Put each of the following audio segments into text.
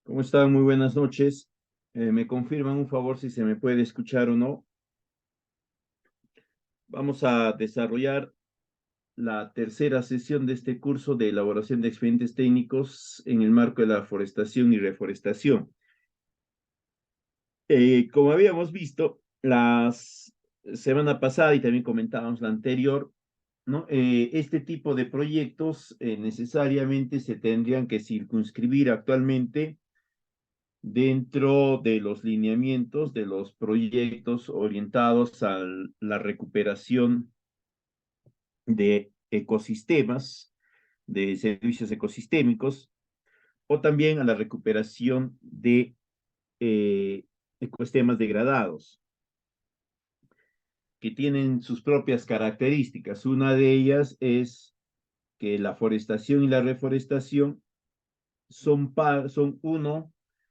¿Cómo están? Muy buenas noches. ¿Me confirman un favor si se me puede escuchar o no? Vamos a desarrollar la tercera sesión de este curso de elaboración de expedientes técnicos en el marco de la forestación y reforestación. Como habíamos visto la semana pasada y también comentábamos la anterior, ¿no? Este tipo de proyectos necesariamente se tendrían que circunscribir actualmente dentro de los lineamientos de los proyectos orientados a la recuperación de ecosistemas, de servicios ecosistémicos, o también a la recuperación de ecosistemas degradados, que tienen sus propias características. Una de ellas es que la forestación y la reforestación son uno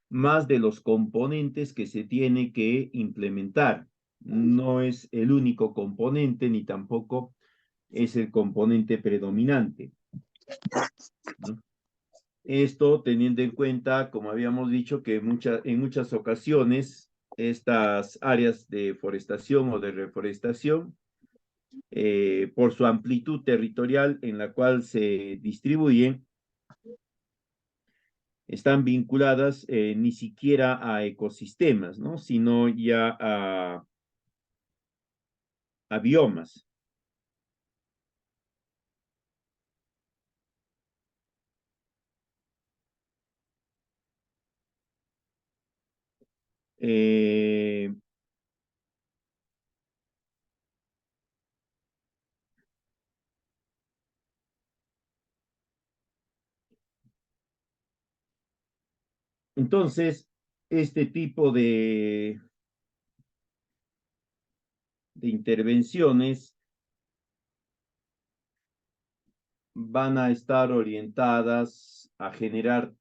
más de los componentes que se tiene que implementar. No es el único componente ni tampoco es el componente predominante, ¿no? Esto teniendo en cuenta, como habíamos dicho, que en muchas ocasiones estas áreas de forestación o de reforestación, por su amplitud territorial en la cual se distribuyen, están vinculadas ni siquiera a ecosistemas, ¿no? Sino ya a biomas. Eh, entonces, este tipo de intervenciones van a estar orientadas a generar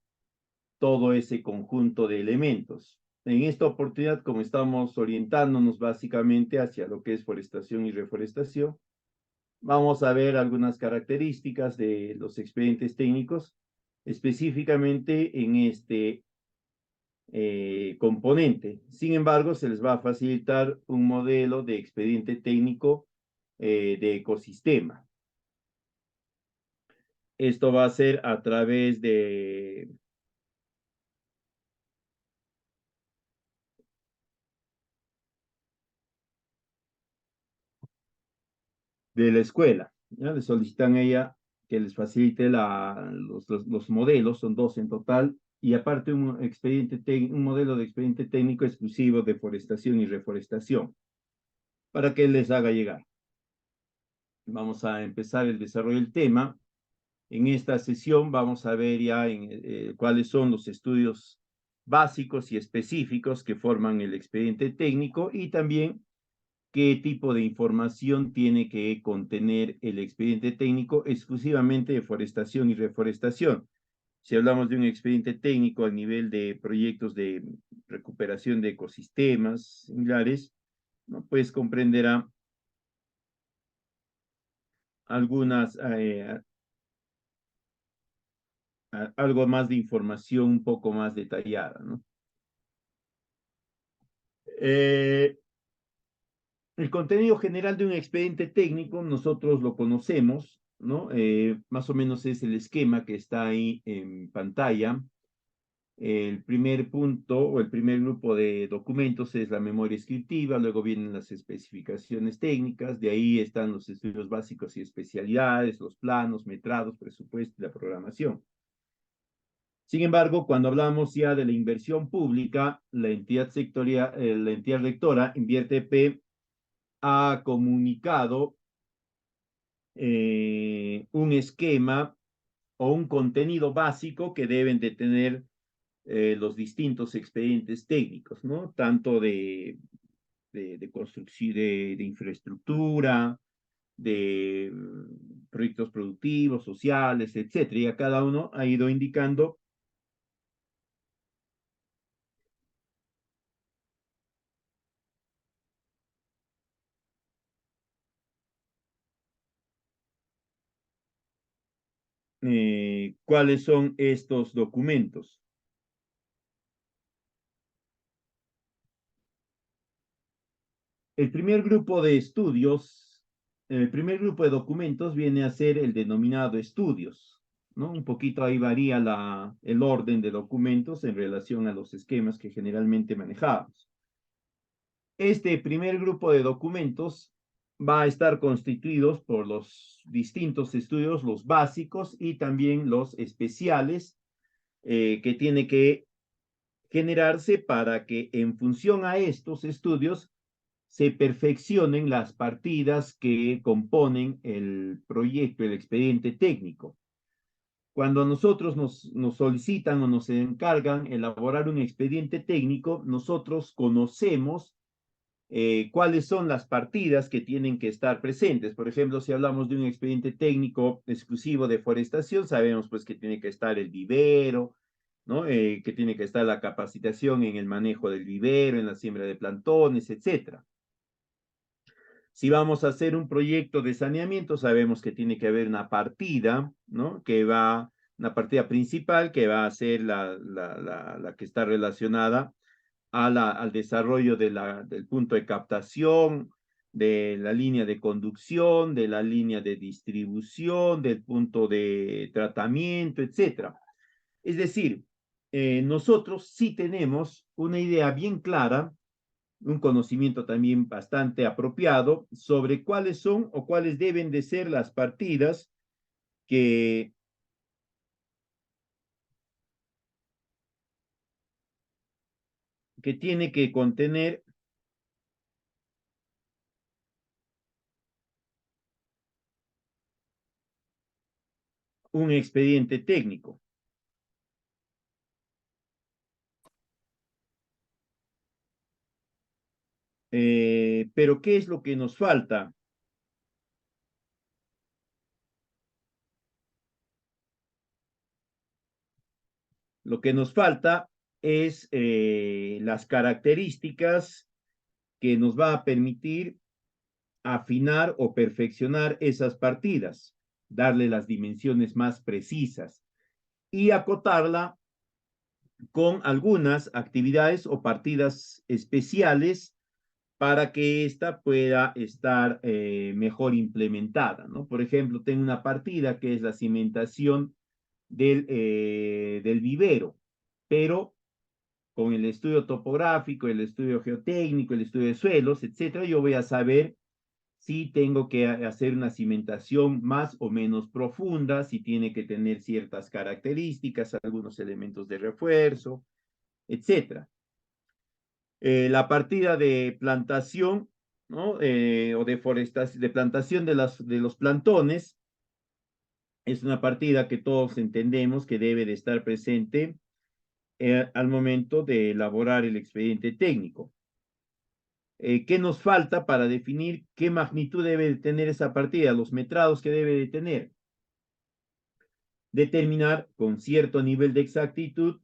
todo ese conjunto de elementos. En esta oportunidad, como estamos orientándonos básicamente hacia lo que es forestación y reforestación, vamos a ver algunas características de los expedientes técnicos, específicamente en este componente. Sin embargo, se les va a facilitar un modelo de expediente técnico de ecosistema. Esto va a ser a través de la escuela. ¿Ya? Le solicitan a ella que les facilite los modelos, son dos en total, y aparte un modelo de expediente técnico exclusivo de forestación y reforestación, para que les haga llegar. Vamos a empezar el desarrollo del tema. En esta sesión vamos a ver ya cuáles son los estudios básicos y específicos que forman el expediente técnico y también qué tipo de información tiene que contener el expediente técnico exclusivamente de forestación y reforestación. Si hablamos de un expediente técnico a nivel de proyectos de recuperación de ecosistemas similares, ¿no? Pues comprenderá algunas, algo más de información un poco más detallada, ¿no? Eh, el contenido general de un expediente técnico, nosotros lo conocemos, ¿no? Más o menos es el esquema que está ahí en pantalla. El primer punto o el primer grupo de documentos es la memoria descriptiva, luego vienen las especificaciones técnicas, de ahí están los estudios básicos y especialidades, los planos, metrados, presupuesto y la programación. Sin embargo, cuando hablamos ya de la inversión pública, la entidad sectorial, la entidad rectora, InvierteP, ha comunicado un esquema o un contenido básico que deben de tener los distintos expedientes técnicos, ¿no? Tanto de construcción, de infraestructura, de proyectos productivos, sociales, etcétera. Y a cada uno ha ido indicando cuáles son estos documentos. El primer grupo de estudios, el primer grupo de documentos viene a ser el denominado estudios, ¿no? Un poquito ahí varía el orden de documentos en relación a los esquemas que generalmente manejamos. Este primer grupo de documentos va a estar constituidos por los distintos estudios, los básicos y también los especiales, que tiene que generarse para que en función a estos estudios se perfeccionen las partidas que componen el proyecto, el expediente técnico. Cuando nosotros nos solicitan o nos encargan elaborar un expediente técnico, nosotros conocemos cuáles son las partidas que tienen que estar presentes. Por ejemplo, si hablamos de un expediente técnico exclusivo de forestación, sabemos pues que tiene que estar el vivero, ¿no? Que tiene que estar la capacitación en el manejo del vivero, en la siembra de plantones, etcétera. Si vamos a hacer un proyecto de saneamiento, sabemos que tiene que haber una partida, ¿no? Una partida principal que va a ser la que está relacionada al desarrollo del punto de captación, de la línea de conducción, de la línea de distribución, del punto de tratamiento, etcétera. Es decir, nosotros sí tenemos una idea bien clara, un conocimiento también bastante apropiado sobre cuáles son o cuáles deben de ser las partidas que, que tiene que contener un expediente técnico. Pero ¿qué es lo que nos falta? Lo que nos falta es las características que nos va a permitir afinar o perfeccionar esas partidas, darle las dimensiones más precisas y acotarla con algunas actividades o partidas especiales para que ésta pueda estar mejor implementada, ¿no? Por ejemplo, tengo una partida que es la cimentación del vivero, pero con el estudio topográfico, el estudio geotécnico, el estudio de suelos, etcétera, yo voy a saber si tengo que hacer una cimentación más o menos profunda, si tiene que tener ciertas características, algunos elementos de refuerzo, etcétera. La partida de plantación, ¿no? O de plantación de los plantones es una partida que todos entendemos que debe de estar presente al momento de elaborar el expediente técnico. ¿Qué nos falta para definir qué magnitud debe de tener esa partida, los metrados que debe de tener? Determinar con cierto nivel de exactitud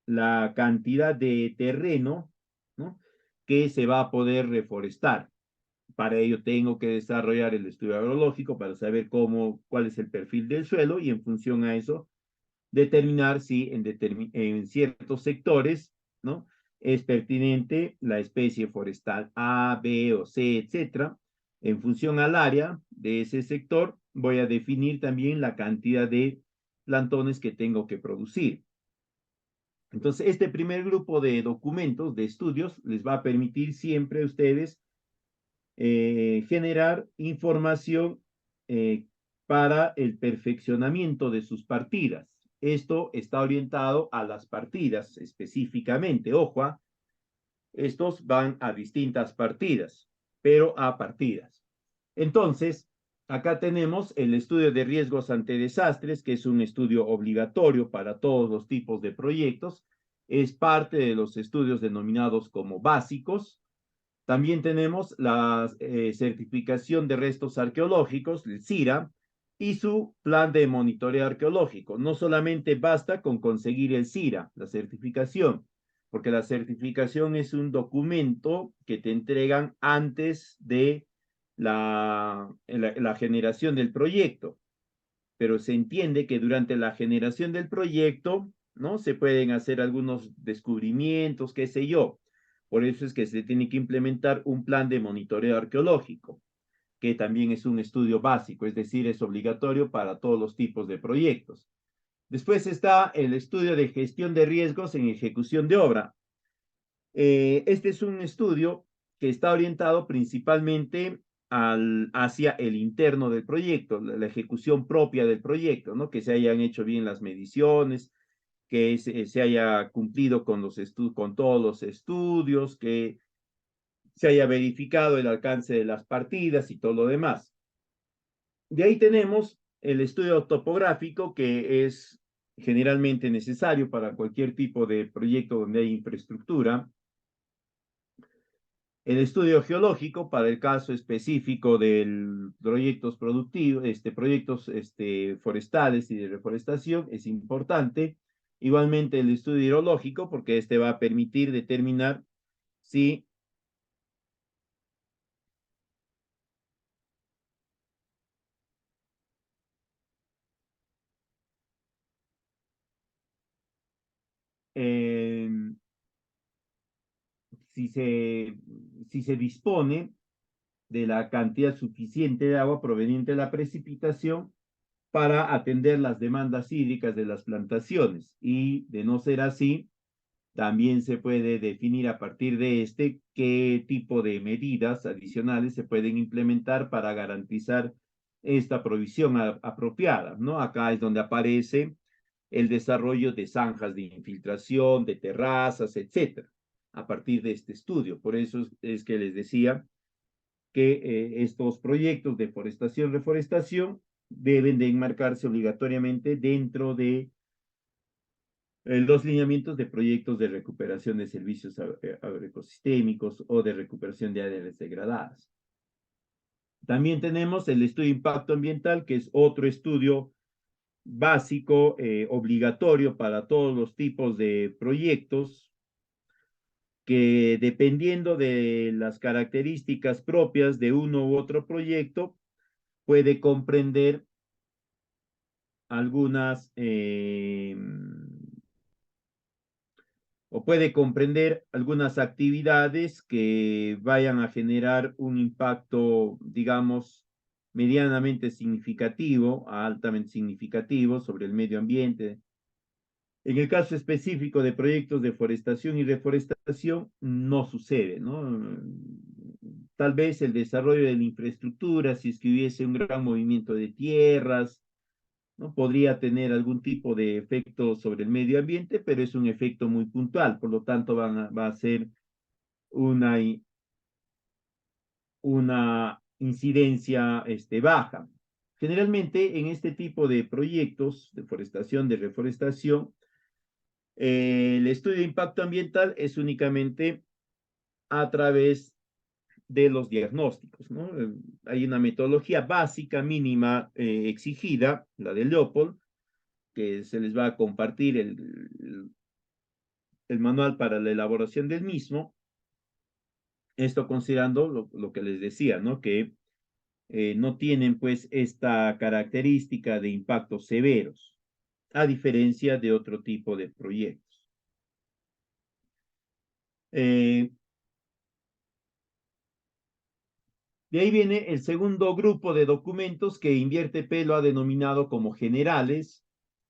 la cantidad de terreno, ¿no? Que se va a poder reforestar. Para ello tengo que desarrollar el estudio agrológico para saber cuál es el perfil del suelo y en función a eso determinar si en ciertos sectores, ¿no? Es pertinente la especie forestal A, B o C, etcétera. En función al área de ese sector, voy a definir también la cantidad de plantones que tengo que producir. Entonces, este primer grupo de documentos, de estudios, les va a permitir siempre a ustedes generar información para el perfeccionamiento de sus partidas. Esto está orientado a las partidas específicamente. Ojo, estos van a distintas partidas, pero a partidas. Entonces, acá tenemos el estudio de riesgos ante desastres, que es un estudio obligatorio para todos los tipos de proyectos. Es parte de los estudios denominados como básicos. También tenemos la certificación de restos arqueológicos, el CIRA, y su plan de monitoreo arqueológico. No solamente basta con conseguir el CIRA, la certificación, porque la certificación es un documento que te entregan antes de la generación del proyecto, pero se entiende que durante la generación del proyecto, ¿no? Se pueden hacer algunos descubrimientos, qué sé yo. Por eso es que se tiene que implementar un plan de monitoreo arqueológico, que también es un estudio básico, es decir, es obligatorio para todos los tipos de proyectos. Después está el estudio de gestión de riesgos en ejecución de obra. Este es un estudio que está orientado principalmente hacia el interno del proyecto, la ejecución propia del proyecto, ¿no? Que se hayan hecho bien las mediciones, que se haya cumplido con, con todos los estudios, que se haya verificado el alcance de las partidas y todo lo demás. De ahí tenemos el estudio topográfico, que es generalmente necesario para cualquier tipo de proyecto donde hay infraestructura. El estudio geológico, para el caso específico de proyectos productivos, proyectos forestales y de reforestación, es importante. Igualmente el estudio hidrológico, porque este va a permitir determinar si eh, si se, si se dispone de la cantidad suficiente de agua proveniente de la precipitación para atender las demandas hídricas de las plantaciones. Y de no ser así, también se puede definir a partir de qué tipo de medidas adicionales se pueden implementar para garantizar esta provisión apropiada, ¿no? Acá es donde aparece el desarrollo de zanjas de infiltración, de terrazas, etcétera, a partir de este estudio. Por eso es que les decía que estos proyectos de forestación, reforestación, deben de enmarcarse obligatoriamente dentro de los lineamientos de proyectos de recuperación de servicios agroecosistémicos o de recuperación de áreas degradadas. También tenemos el estudio de impacto ambiental, que es otro estudio básico, obligatorio para todos los tipos de proyectos, que dependiendo de las características propias de uno u otro proyecto, puede comprender algunas o puede comprender algunas actividades que vayan a generar un impacto, digamos, medianamente significativo a altamente significativo sobre el medio ambiente. En el caso específico de proyectos de forestación y reforestación, no sucede, ¿no? Tal vez el desarrollo de la infraestructura, si es que hubiese un gran movimiento de tierras, ¿no? Podría tener algún tipo de efecto sobre el medio ambiente, pero es un efecto muy puntual, por lo tanto va a ser una, una incidencia baja. Generalmente en este tipo de proyectos de forestación, de reforestación, el estudio de impacto ambiental es únicamente a través de los diagnósticos, ¿no? Hay una metodología básica mínima exigida, la de Leopold, que se les va a compartir el manual para la elaboración del mismo. Esto considerando lo que les decía, ¿no? Que no tienen pues esta característica de impactos severos, a diferencia de otro tipo de proyectos. De ahí viene el segundo grupo de documentos que Invierte P lo ha denominado como generales.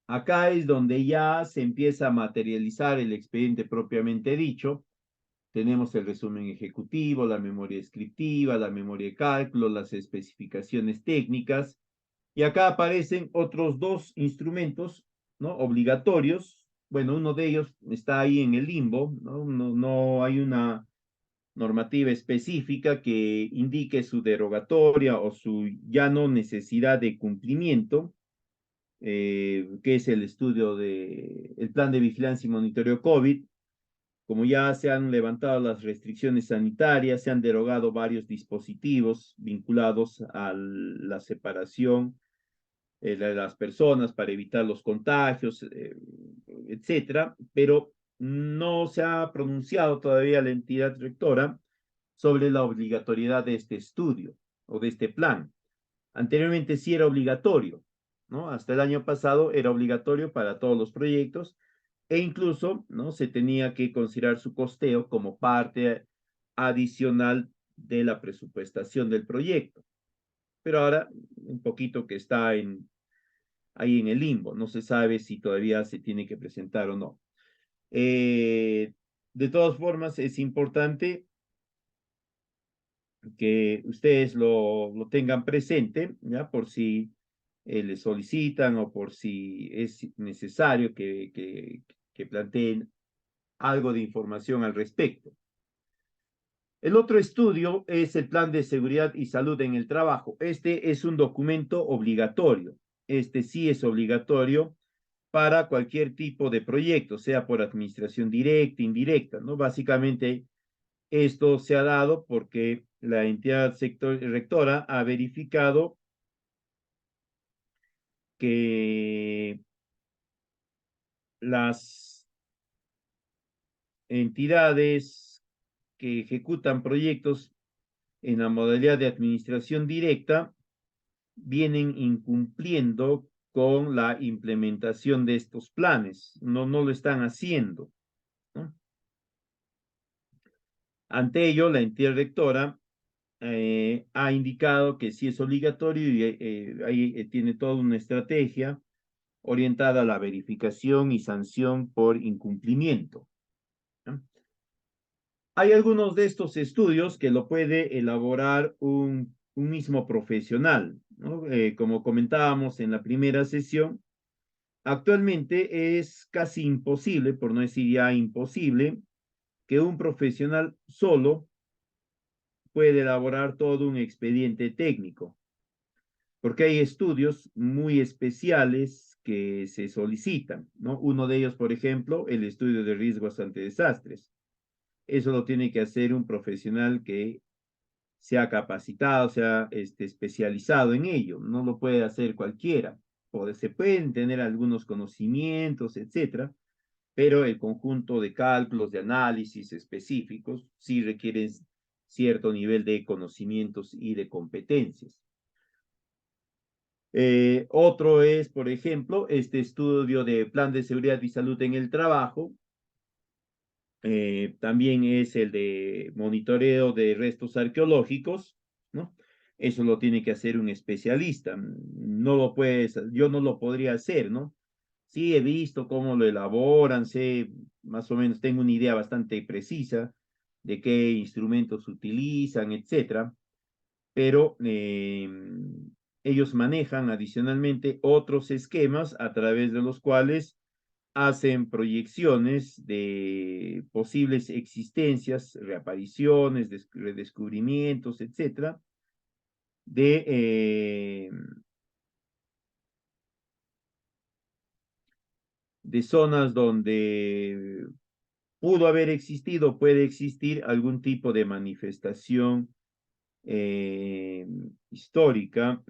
Acá es donde ya se empieza a materializar el expediente propiamente dicho. Tenemos el resumen ejecutivo, la memoria descriptiva, la memoria de cálculo, las especificaciones técnicas. Y acá aparecen otros dos instrumentos, ¿no? Obligatorios. Bueno, uno de ellos está ahí en el limbo, ¿no? No hay una normativa específica que indique su derogatoria o su ya no necesidad de cumplimiento, que es el estudio el plan de vigilancia y monitoreo COVID. Como ya se han levantado las restricciones sanitarias, se han derogado varios dispositivos vinculados a la separación de las personas para evitar los contagios, etcétera, pero no se ha pronunciado todavía la entidad rectora sobre la obligatoriedad de este estudio o de este plan. Anteriormente sí era obligatorio, ¿no? Hasta el año pasado era obligatorio para todos los proyectos, e incluso, ¿no?, se tenía que considerar su costeo como parte adicional de la presupuestación del proyecto. Pero ahora, un poquito que está ahí en el limbo, no se sabe si todavía se tiene que presentar o no. De todas formas, es importante que ustedes lo tengan presente, ¿ya? Por si le solicitan o por si es necesario que planteen algo de información al respecto. El otro estudio es el Plan de Seguridad y Salud en el Trabajo. Este es un documento obligatorio. Este sí es obligatorio para cualquier tipo de proyecto, sea por administración directa, indirecta, ¿no? Básicamente, esto se ha dado porque la entidad rectora ha verificado que las entidades que ejecutan proyectos en la modalidad de administración directa vienen incumpliendo con la implementación de estos planes, no lo están haciendo, ¿no? Ante ello, la entidad rectora ha indicado que sí es obligatorio y ahí tiene toda una estrategia orientada a la verificación y sanción por incumplimiento, ¿no? Hay algunos de estos estudios que lo puede elaborar un mismo profesional, ¿no? Como comentábamos en la primera sesión, actualmente es casi imposible, por no decir ya imposible, que un profesional solo puede elaborar todo un expediente técnico, porque hay estudios muy especiales que se solicitan, ¿no? Uno de ellos, por ejemplo, el estudio de riesgos ante desastres. Eso lo tiene que hacer un profesional que sea capacitado, sea especializado en ello. No lo puede hacer cualquiera. Se pueden tener algunos conocimientos, etcétera, pero el conjunto de cálculos, de análisis específicos, sí requieren cierto nivel de conocimientos y de competencias. Otro es, por ejemplo, este estudio de plan de seguridad y salud en el trabajo. También es el de monitoreo de restos arqueológicos, ¿no? Eso lo tiene que hacer un especialista. No lo puedes, yo no lo podría hacer, ¿no? Sí, he visto cómo lo elaboran, sé, más o menos tengo una idea bastante precisa de qué instrumentos utilizan, etcétera, pero ellos manejan adicionalmente otros esquemas a través de los cuales hacen proyecciones de posibles existencias, reapariciones, redescubrimientos, etcétera, de zonas donde pudo haber existido, puede existir algún tipo de manifestación histórica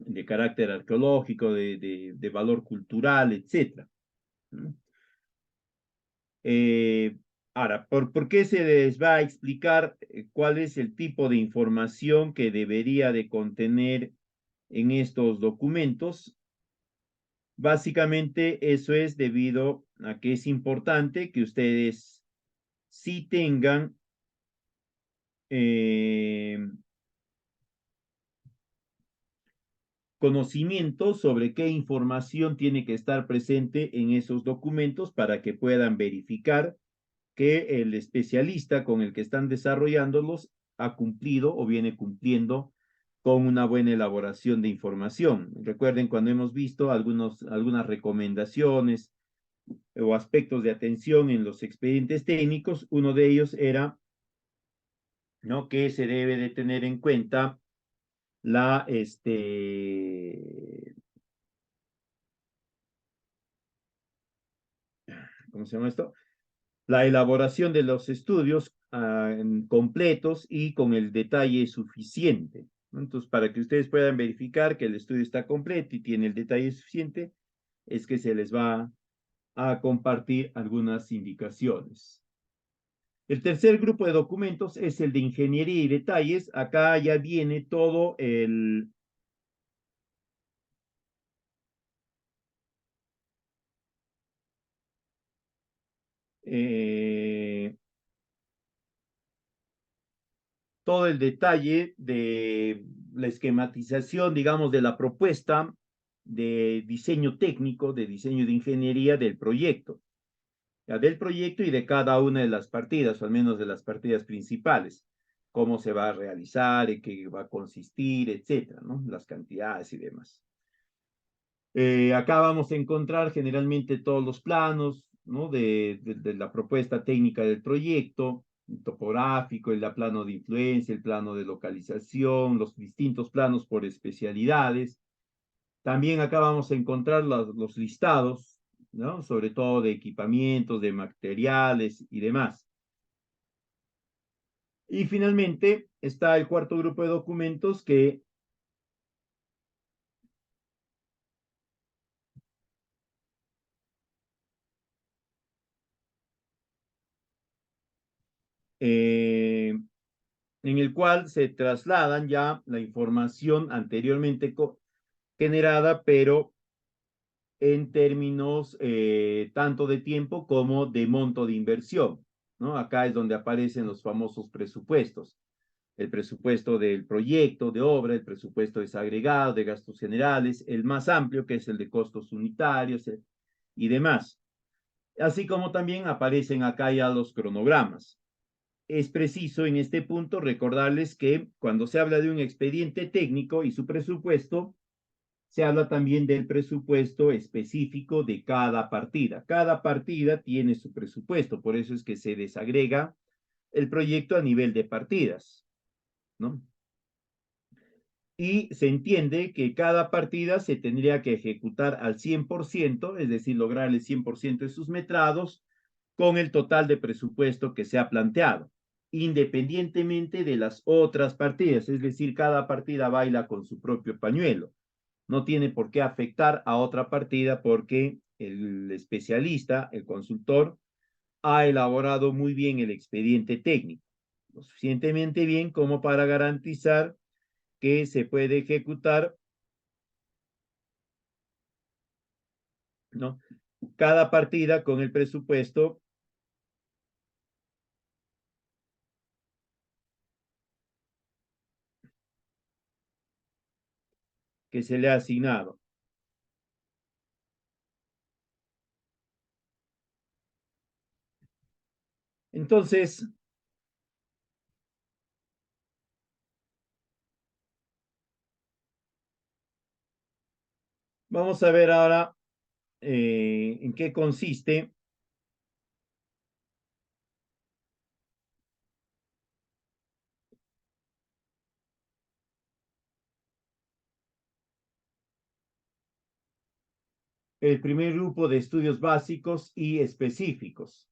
de carácter arqueológico, de valor cultural, etcétera. Ahora, ¿por qué se les va a explicar cuál es el tipo de información que debería de contener en estos documentos? Básicamente eso es debido a que es importante que ustedes sí tengan eh, conocimiento sobre qué información tiene que estar presente en esos documentos para que puedan verificar que el especialista con el que están desarrollándolos ha cumplido o viene cumpliendo con una buena elaboración de información. Recuerden cuando hemos visto algunas recomendaciones o aspectos de atención en los expedientes técnicos, uno de ellos era, ¿no?, que se debe de tener en cuenta la, ¿cómo se llama esto? La elaboración de los estudios completos y con el detalle suficiente, ¿no? Entonces, para que ustedes puedan verificar que el estudio está completo y tiene el detalle suficiente, es que se les va a compartir algunas indicaciones. El tercer grupo de documentos es el de ingeniería y detalles. Acá ya viene todo todo el detalle de la esquematización, digamos, de la propuesta de diseño técnico, de diseño de ingeniería del proyecto, ya, del proyecto y de cada una de las partidas, o al menos de las partidas principales, cómo se va a realizar, en qué va a consistir, etcétera, ¿no? Las cantidades y demás. Acá vamos a encontrar generalmente todos los planos, ¿no? De la propuesta técnica del proyecto, el topográfico, el plano de influencia, el plano de localización, los distintos planos por especialidades. También acá vamos a encontrar los listados, ¿no? Sobre todo de equipamientos, de materiales y demás. Y finalmente está el cuarto grupo de documentos que en el cual se trasladan ya la información anteriormente generada, pero en términos tanto de tiempo como de monto de inversión, ¿no? Acá es donde aparecen los famosos presupuestos. El presupuesto del proyecto de obra, el presupuesto desagregado de gastos generales, el más amplio que es el de costos unitarios y demás. Así como también aparecen acá ya los cronogramas. Es preciso en este punto recordarles que cuando se habla de un expediente técnico y su presupuesto, se habla también del presupuesto específico de cada partida. Cada partida tiene su presupuesto, por eso es que se desagrega el proyecto a nivel de partidas, ¿no? Y se entiende que cada partida se tendría que ejecutar al 100%, es decir, lograr el 100% de sus metrados con el total de presupuesto que se ha planteado, independientemente de las otras partidas, es decir, cada partida baila con su propio pañuelo. No tiene por qué afectar a otra partida porque el especialista, el consultor, ha elaborado muy bien el expediente técnico, lo suficientemente bien como para garantizar que se puede ejecutar, ¿no? Cada partida con el presupuesto que se le ha asignado. Entonces, vamos a ver ahora en qué consiste el primer grupo de estudios básicos y específicos.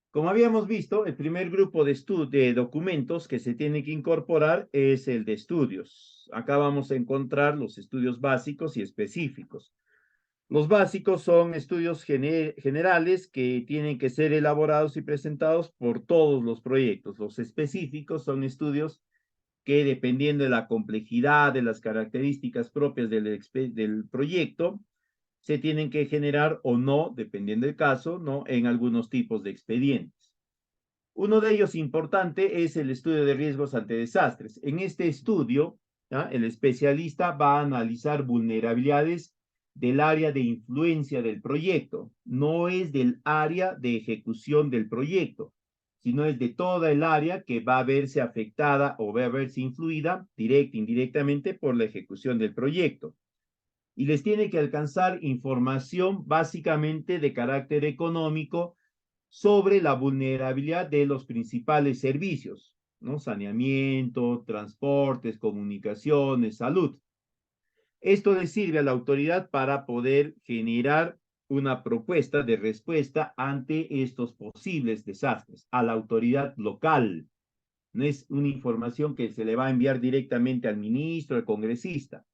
Como habíamos visto, el primer grupo de documentos que se tiene que incorporar es el de estudios. Acá vamos a encontrar los estudios básicos y específicos. Los básicos son estudios generales que tienen que ser elaborados y presentados por todos los proyectos. Los específicos son estudios que, dependiendo de la complejidad, de las características propias del proyecto, se tienen que generar o no, dependiendo del caso, ¿no? En algunos tipos de expedientes. Uno de ellos importante es el estudio de riesgos ante desastres. En este estudio, ¿ya? El especialista va a analizar vulnerabilidades del área de influencia del proyecto. No es del área de ejecución del proyecto, sino es de toda el área que va a verse afectada o va a verse influida directa, indirectamente por la ejecución del proyecto. Y les tiene que alcanzar información básicamente de carácter económico sobre la vulnerabilidad de los principales servicios, ¿no? Saneamiento, transportes, comunicaciones, salud. Esto le sirve a la autoridad para poder generar una propuesta de respuesta ante estos posibles desastres, a la autoridad local. No es una información que se le va a enviar directamente al ministro, al congresista,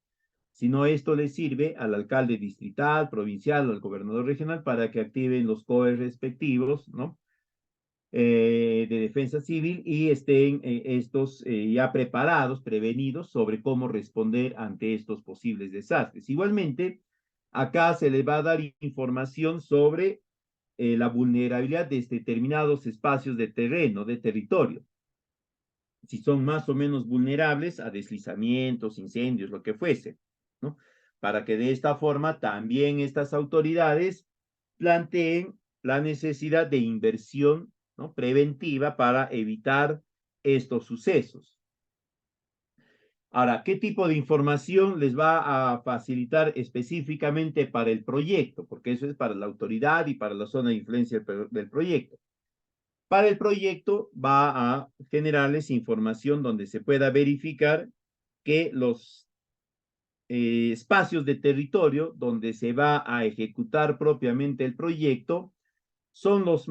sino esto le sirve al alcalde distrital, provincial, al gobernador regional para que activen los COEs respectivos, ¿no? De defensa civil y estén estos ya preparados, prevenidos sobre cómo responder ante estos posibles desastres. Igualmente, acá se le va a dar información sobre la vulnerabilidad de determinados espacios de terreno, de territorio. Si son más o menos vulnerables a deslizamientos, incendios, lo que fuese, ¿no? Para que de esta forma también estas autoridades planteen la necesidad de inversión, ¿no?, preventiva para evitar estos sucesos. Ahora, ¿qué tipo de información les va a facilitar específicamente para el proyecto? Porque eso es para la autoridad y para la zona de influencia del proyecto. Para el proyecto va a generarles información donde se pueda verificar que los espacios de territorio donde se va a ejecutar propiamente el proyecto son los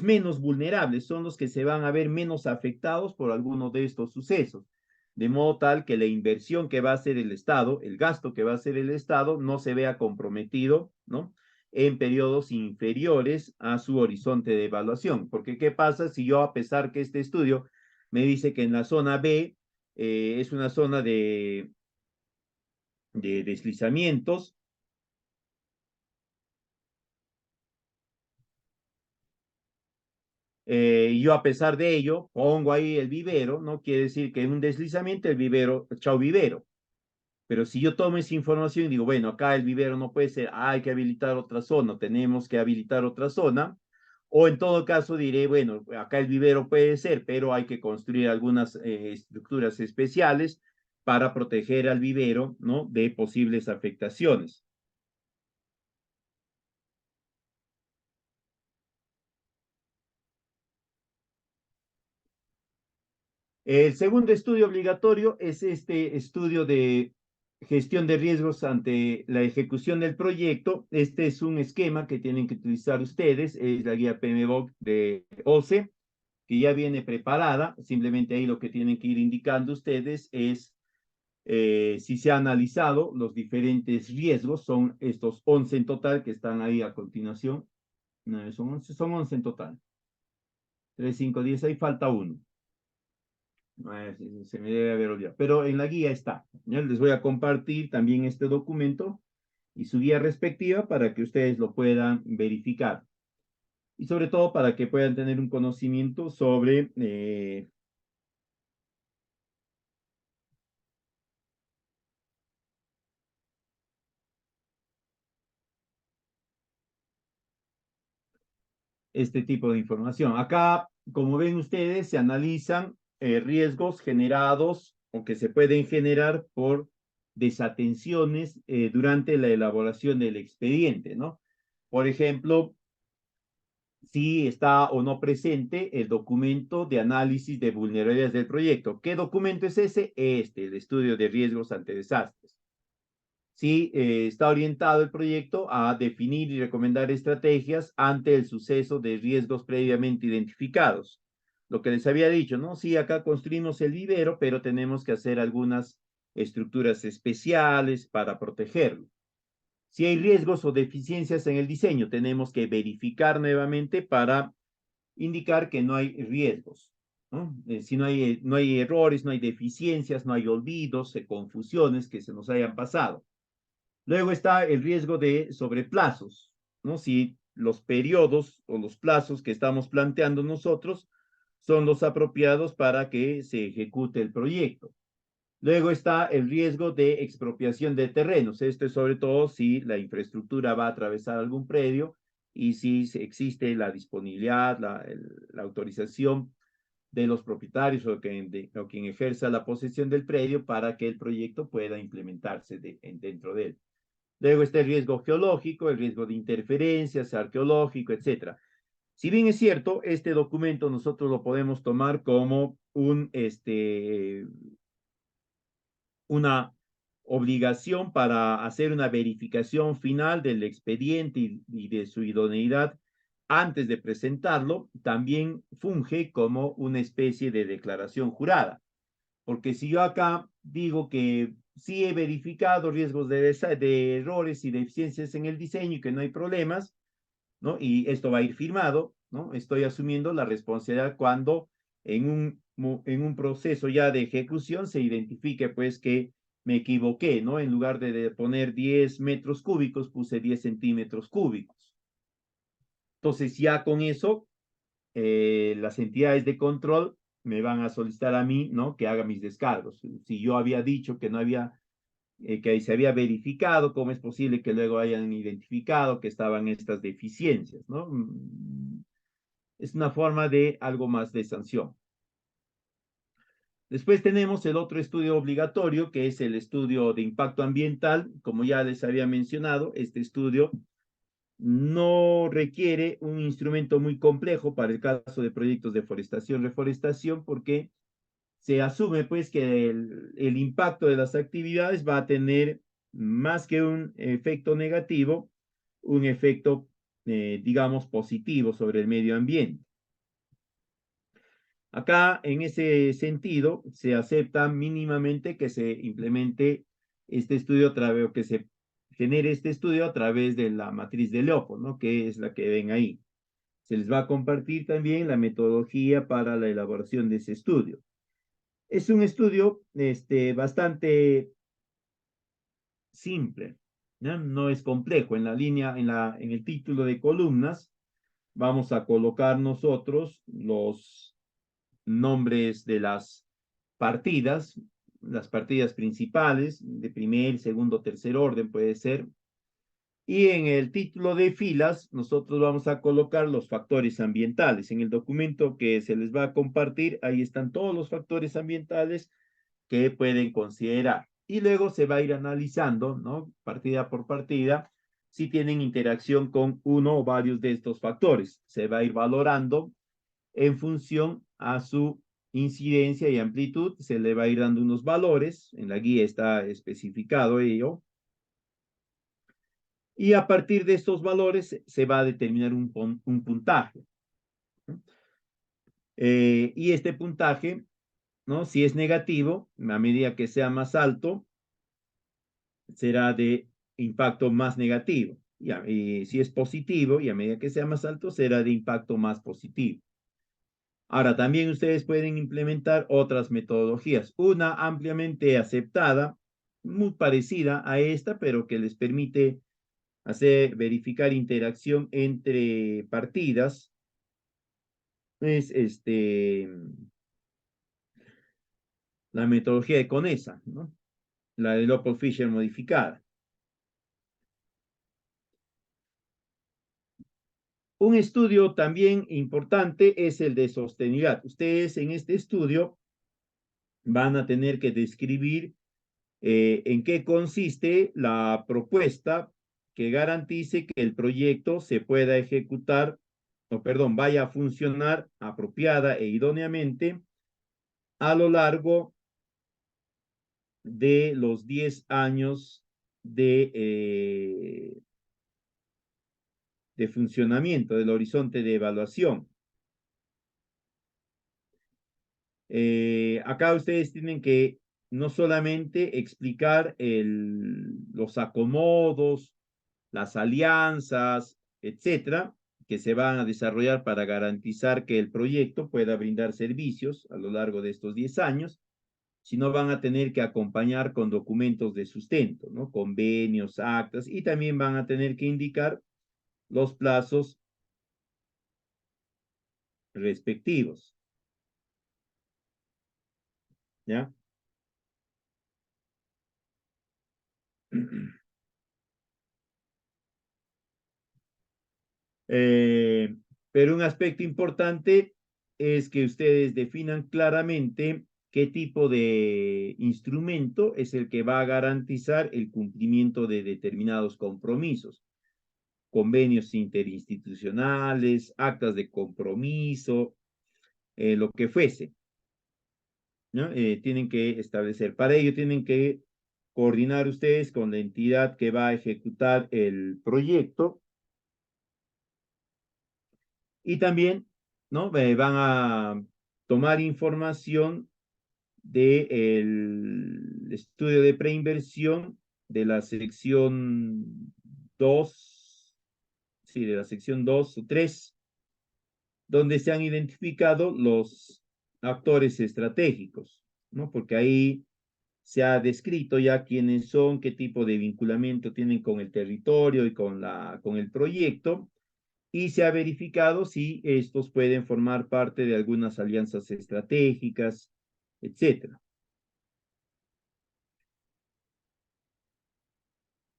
menos vulnerables, son los que se van a ver menos afectados por alguno de estos sucesos, de modo tal que la inversión que va a hacer el Estado, el gasto que va a hacer el Estado, no se vea comprometido, ¿no?, en periodos inferiores a su horizonte de evaluación. Porque, ¿qué pasa si yo, a pesar que este estudio me dice que en la zona B es una zona de deslizamientos, yo a pesar de ello pongo ahí el vivero? No quiere decir que en un deslizamiento el vivero, chao vivero. Pero si yo tomo esa información y digo, bueno, acá el vivero no puede ser, hay que habilitar otra zona, tenemos que habilitar otra zona, o en todo caso diré, bueno, acá el vivero puede ser, pero hay que construir algunas estructuras especiales para proteger al vivero, ¿no?, de posibles afectaciones. El segundo estudio obligatorio es este estudio de gestión de riesgos ante la ejecución del proyecto. Este es un esquema que tienen que utilizar ustedes, es la guía PMBOK de OCE, que ya viene preparada. Simplemente ahí lo que tienen que ir indicando ustedes es si se han analizado los diferentes riesgos. Son estos 11 en total que están ahí a continuación. No, son 11 en total. 3, 5, 10, ahí falta uno. Se me debe haber olvidado, pero en la guía está. ¿Ya? Les voy a compartir también este documento y su guía respectiva para que ustedes lo puedan verificar. Y sobre todo para que puedan tener un conocimiento sobre este tipo de información. Acá, como ven ustedes, se analizan riesgos generados o que se pueden generar por desatenciones durante la elaboración del expediente, ¿no? Por ejemplo, si está o no presente el documento de análisis de vulnerabilidades del proyecto. ¿Qué documento es ese? El estudio de riesgos ante desastres. Si está orientado el proyecto a definir y recomendar estrategias ante el suceso de riesgos previamente identificados. Lo que les había dicho, ¿no? Sí, acá construimos el vivero, pero tenemos que hacer algunas estructuras especiales para protegerlo. Si hay riesgos o deficiencias en el diseño, tenemos que verificar nuevamente para indicar que no hay riesgos, ¿no? Si no hay errores, no hay deficiencias, no hay olvidos, confusiones que se nos hayan pasado. Luego está el riesgo de sobreplazos, ¿no? Si los periodos o los plazos que estamos planteando nosotros son los apropiados para que se ejecute el proyecto. Luego está el riesgo de expropiación de terrenos. Esto es sobre todo si la infraestructura va a atravesar algún predio y si existe la disponibilidad, la autorización de los propietarios o quien ejerza la posesión del predio para que el proyecto pueda implementarse dentro de él. Luego está el riesgo geológico, el riesgo de interferencias, arqueológico, etcétera. Si bien es cierto, este documento nosotros lo podemos tomar como una obligación para hacer una verificación final del expediente y de su idoneidad antes de presentarlo, también funge como una especie de declaración jurada. Porque si yo acá digo que sí he verificado riesgos de errores y deficiencias en el diseño y que no hay problemas, ¿no? Y esto va a ir firmado, ¿no? Estoy asumiendo la responsabilidad cuando en un proceso ya de ejecución se identifique pues que me equivoqué, ¿no? En lugar de poner 10 metros cúbicos, puse 10 centímetros cúbicos. Entonces, ya con eso, las entidades de control me van a solicitar a mí, ¿no? Que haga mis descargos. Si yo había dicho que no había, que se había verificado, ¿cómo es posible que luego hayan identificado que estaban estas deficiencias, ¿no? Es una forma de algo más de sanción. Después tenemos el otro estudio obligatorio, que es el estudio de impacto ambiental. Como ya les había mencionado, este estudio no requiere un instrumento muy complejo para el caso de proyectos de forestación, reforestación, porque se asume pues que el impacto de las actividades va a tener más que un efecto negativo, un efecto, digamos, positivo sobre el medio ambiente. Acá, en ese sentido, se acepta mínimamente que se implemente este estudio a través, o que se genere este estudio a través de la matriz de Leopold, ¿no? Que es la que ven ahí. Se les va a compartir también la metodología para la elaboración de ese estudio. Es un estudio bastante simple, ¿no? No es complejo. En la línea, en el título de columnas, vamos a colocar nosotros los nombres de las partidas principales, de primer, segundo, tercer orden puede ser. Y en el título de filas, nosotros vamos a colocar los factores ambientales. En el documento que se les va a compartir, ahí están todos los factores ambientales que pueden considerar. Y luego se va a ir analizando, ¿no? Partida por partida, si tienen interacción con uno o varios de estos factores. Se va a ir valorando en función a su incidencia y amplitud, se le va a ir dando unos valores, en la guía está especificado ello, y a partir de estos valores se va a determinar un puntaje. Y este puntaje, ¿no? Si es negativo, a medida que sea más alto, será de impacto más negativo. Y si es positivo, y a medida que sea más alto, será de impacto más positivo. Ahora, también ustedes pueden implementar otras metodologías. Una ampliamente aceptada, muy parecida a esta, pero que les permite verificar interacción entre partidas, es la metodología de CONESA, ¿no? La de Local Fisher modificada. Un estudio también importante es el de sostenibilidad. Ustedes en este estudio van a tener que describir en qué consiste la propuesta que garantice que el proyecto se pueda ejecutar, o perdón, vaya a funcionar apropiada e idóneamente a lo largo de los 10 años de funcionamiento, del horizonte de evaluación. Acá ustedes tienen que no solamente explicar los acomodos, las alianzas, etcétera, que se van a desarrollar para garantizar que el proyecto pueda brindar servicios a lo largo de estos 10 años, sino van a tener que acompañar con documentos de sustento, ¿no? Convenios, actas, y también van a tener que indicar los plazos respectivos, ¿ya? Eh, pero un aspecto importante es que ustedes definan claramente qué tipo de instrumento es el que va a garantizar el cumplimiento de determinados compromisos, convenios interinstitucionales, actas de compromiso, lo que fuese, ¿no? Tienen que establecer. Para ello tienen que coordinar ustedes con la entidad que va a ejecutar el proyecto y también, ¿no? Van a tomar información del estudio de preinversión de la sección 2, sí, de la sección 2 o 3, donde se han identificado los actores estratégicos, ¿no? Porque ahí se ha descrito ya quiénes son, qué tipo de vinculamiento tienen con el territorio y con el proyecto, y se ha verificado si estos pueden formar parte de algunas alianzas estratégicas, etcétera.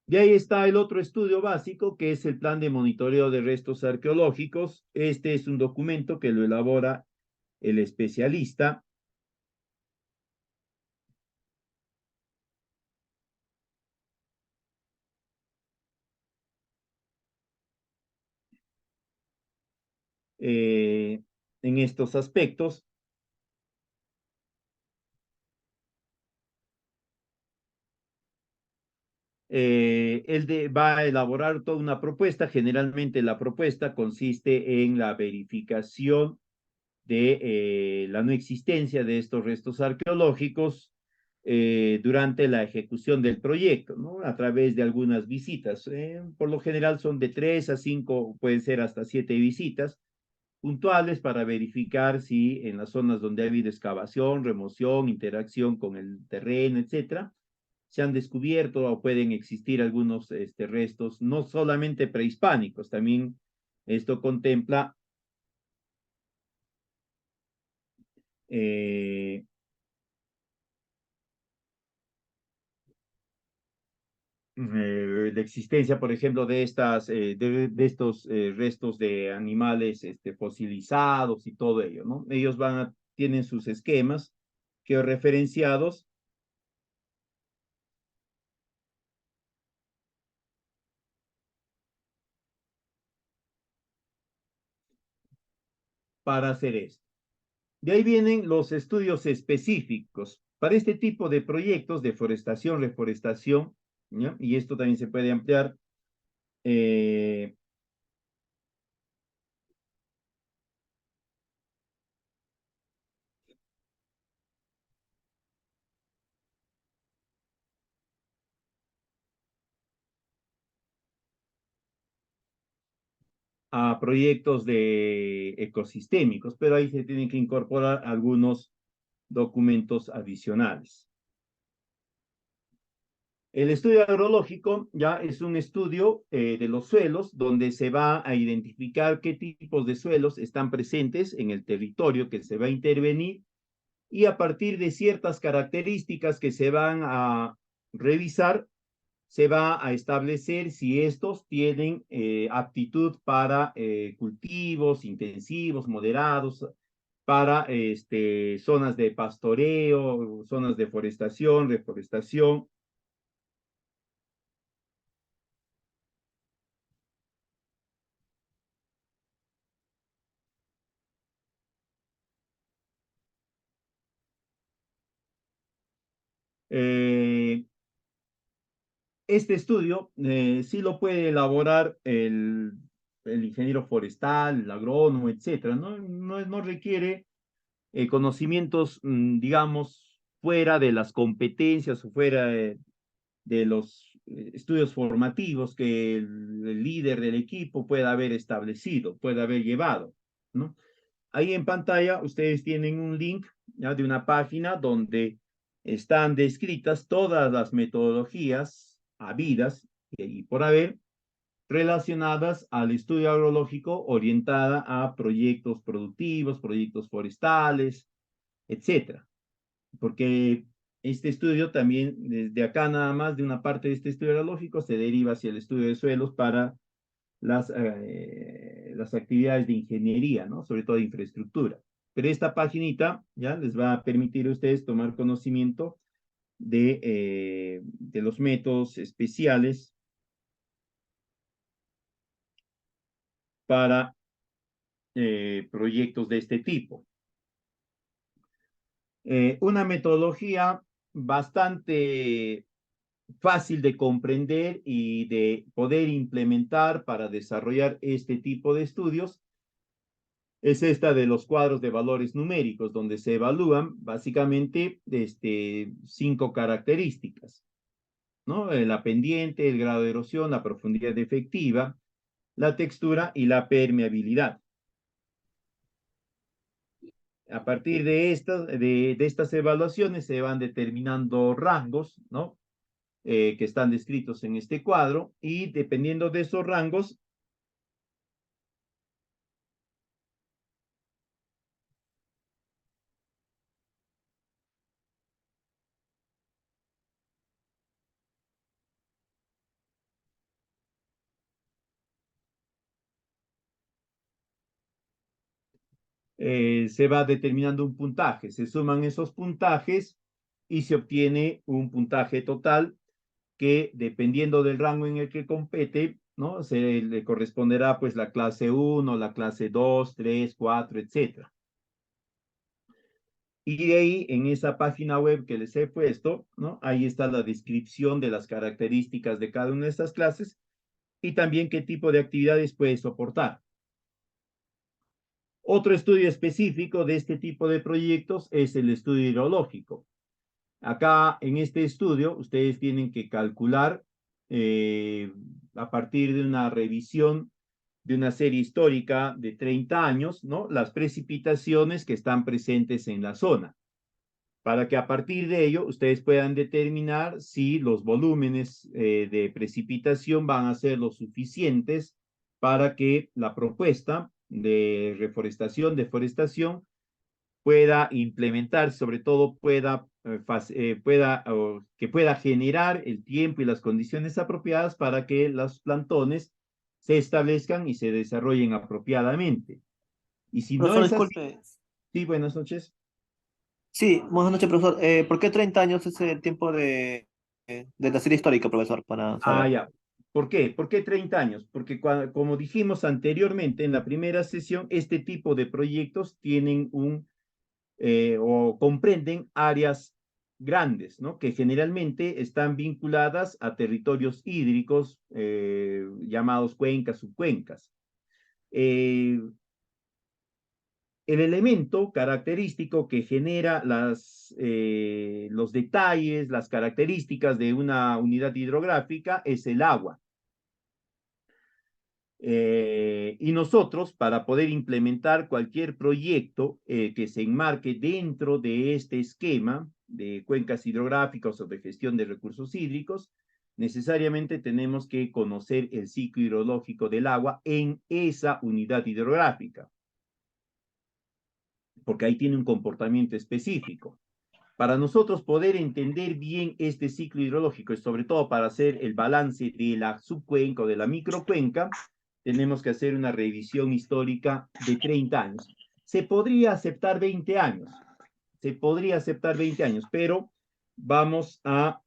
De ahí está el otro estudio básico, que es el Plan de Monitoreo de Restos Arqueológicos. Este es un documento que lo elabora el especialista. En estos aspectos. Va a elaborar toda una propuesta. Generalmente la propuesta consiste en la verificación de la no existencia de estos restos arqueológicos durante la ejecución del proyecto, ¿no? A través de algunas visitas. Por lo general son de 3 a 5, pueden ser hasta 7 visitas puntuales para verificar si en las zonas donde ha habido excavación, remoción, interacción con el terreno, etcétera, se han descubierto o pueden existir algunos restos, no solamente prehispánicos, también esto contempla eh, la existencia, por ejemplo, de estos restos de animales fosilizados y todo ello, ¿no? Ellos tienen sus esquemas georreferenciados para hacer esto. De ahí vienen los estudios específicos. Para este tipo de proyectos de forestación, reforestación, ¿ya? Y esto también se puede ampliar eh, a proyectos de ecosistémicos, pero ahí se tienen que incorporar algunos documentos adicionales. El estudio agrológico ya es un estudio de los suelos donde se va a identificar qué tipos de suelos están presentes en el territorio que se va a intervenir y a partir de ciertas características que se van a revisar, se va a establecer si estos tienen aptitud para cultivos intensivos, moderados, para zonas de pastoreo, zonas de forestación, reforestación. Eh, este estudio sí lo puede elaborar el ingeniero forestal, el agrónomo, etcétera. No requiere conocimientos, digamos, fuera de las competencias o fuera de los estudios formativos que el líder del equipo pueda haber establecido, pueda haber llevado, ¿no? Ahí en pantalla ustedes tienen un link ya de una página donde están descritas todas las metodologías habidas y por haber relacionadas al estudio agrológico orientada a proyectos productivos, proyectos forestales, etcétera. Porque este estudio también, desde acá nada más, de una parte de este estudio agrológico, se deriva hacia el estudio de suelos para las actividades de ingeniería, ¿no? Sobre todo de infraestructura. Pero esta paginita ya les va a permitir a ustedes tomar conocimiento de los métodos especiales para proyectos de este tipo. Una metodología bastante fácil de comprender y de poder implementar para desarrollar este tipo de estudios es esta de los cuadros de valores numéricos, donde se evalúan básicamente 5 características, ¿no? La pendiente, el grado de erosión, la profundidad efectiva, la textura y la permeabilidad. A partir de estas evaluaciones se van determinando rangos, ¿no? Que están descritos en este cuadro y dependiendo de esos rangos se va determinando un puntaje. Se suman esos puntajes y se obtiene un puntaje total que, dependiendo del rango en el que compete, ¿no? Se le corresponderá pues la clase 1, la clase 2, 3, 4, etcétera. Y de ahí, en esa página web que les he puesto, ¿no? Ahí está la descripción de las características de cada una de estas clases y también qué tipo de actividades puede soportar. Otro estudio específico de este tipo de proyectos es el estudio hidrológico. Acá, en este estudio, ustedes tienen que calcular a partir de una revisión de una serie histórica de 30 años, ¿no? Las precipitaciones que están presentes en la zona, para que a partir de ello ustedes puedan determinar si los volúmenes de precipitación van a ser lo suficientes para que la propuesta de reforestación, deforestación, pueda implementar, sobre todo que pueda generar el tiempo y las condiciones apropiadas para que los plantones se establezcan y se desarrollen apropiadamente. Y si no Profesor, es así, disculpe. sí, buenas noches. Sí, buenas noches, profesor. ¿Por qué 30 años es el tiempo de la serie histórica, profesor, para Ah, saber? ya. ¿Por qué? ¿Por qué 30 años? Porque como dijimos anteriormente en la primera sesión, este tipo de proyectos tienen o comprenden áreas grandes, ¿no? Que generalmente están vinculadas a territorios hídricos llamados cuencas, subcuencas. Eh, el elemento característico que genera los detalles, las características de una unidad hidrográfica es el agua. Y nosotros, para poder implementar cualquier proyecto que se enmarque dentro de este esquema de cuencas hidrográficas o de gestión de recursos hídricos, necesariamente tenemos que conocer el ciclo hidrológico del agua en esa unidad hidrográfica, porque ahí tiene un comportamiento específico. Para nosotros poder entender bien este ciclo hidrológico y sobre todo para hacer el balance de la subcuenca o de la microcuenca, tenemos que hacer una revisión histórica de 30 años. Se podría aceptar 20 años, se podría aceptar 20 años, pero vamos a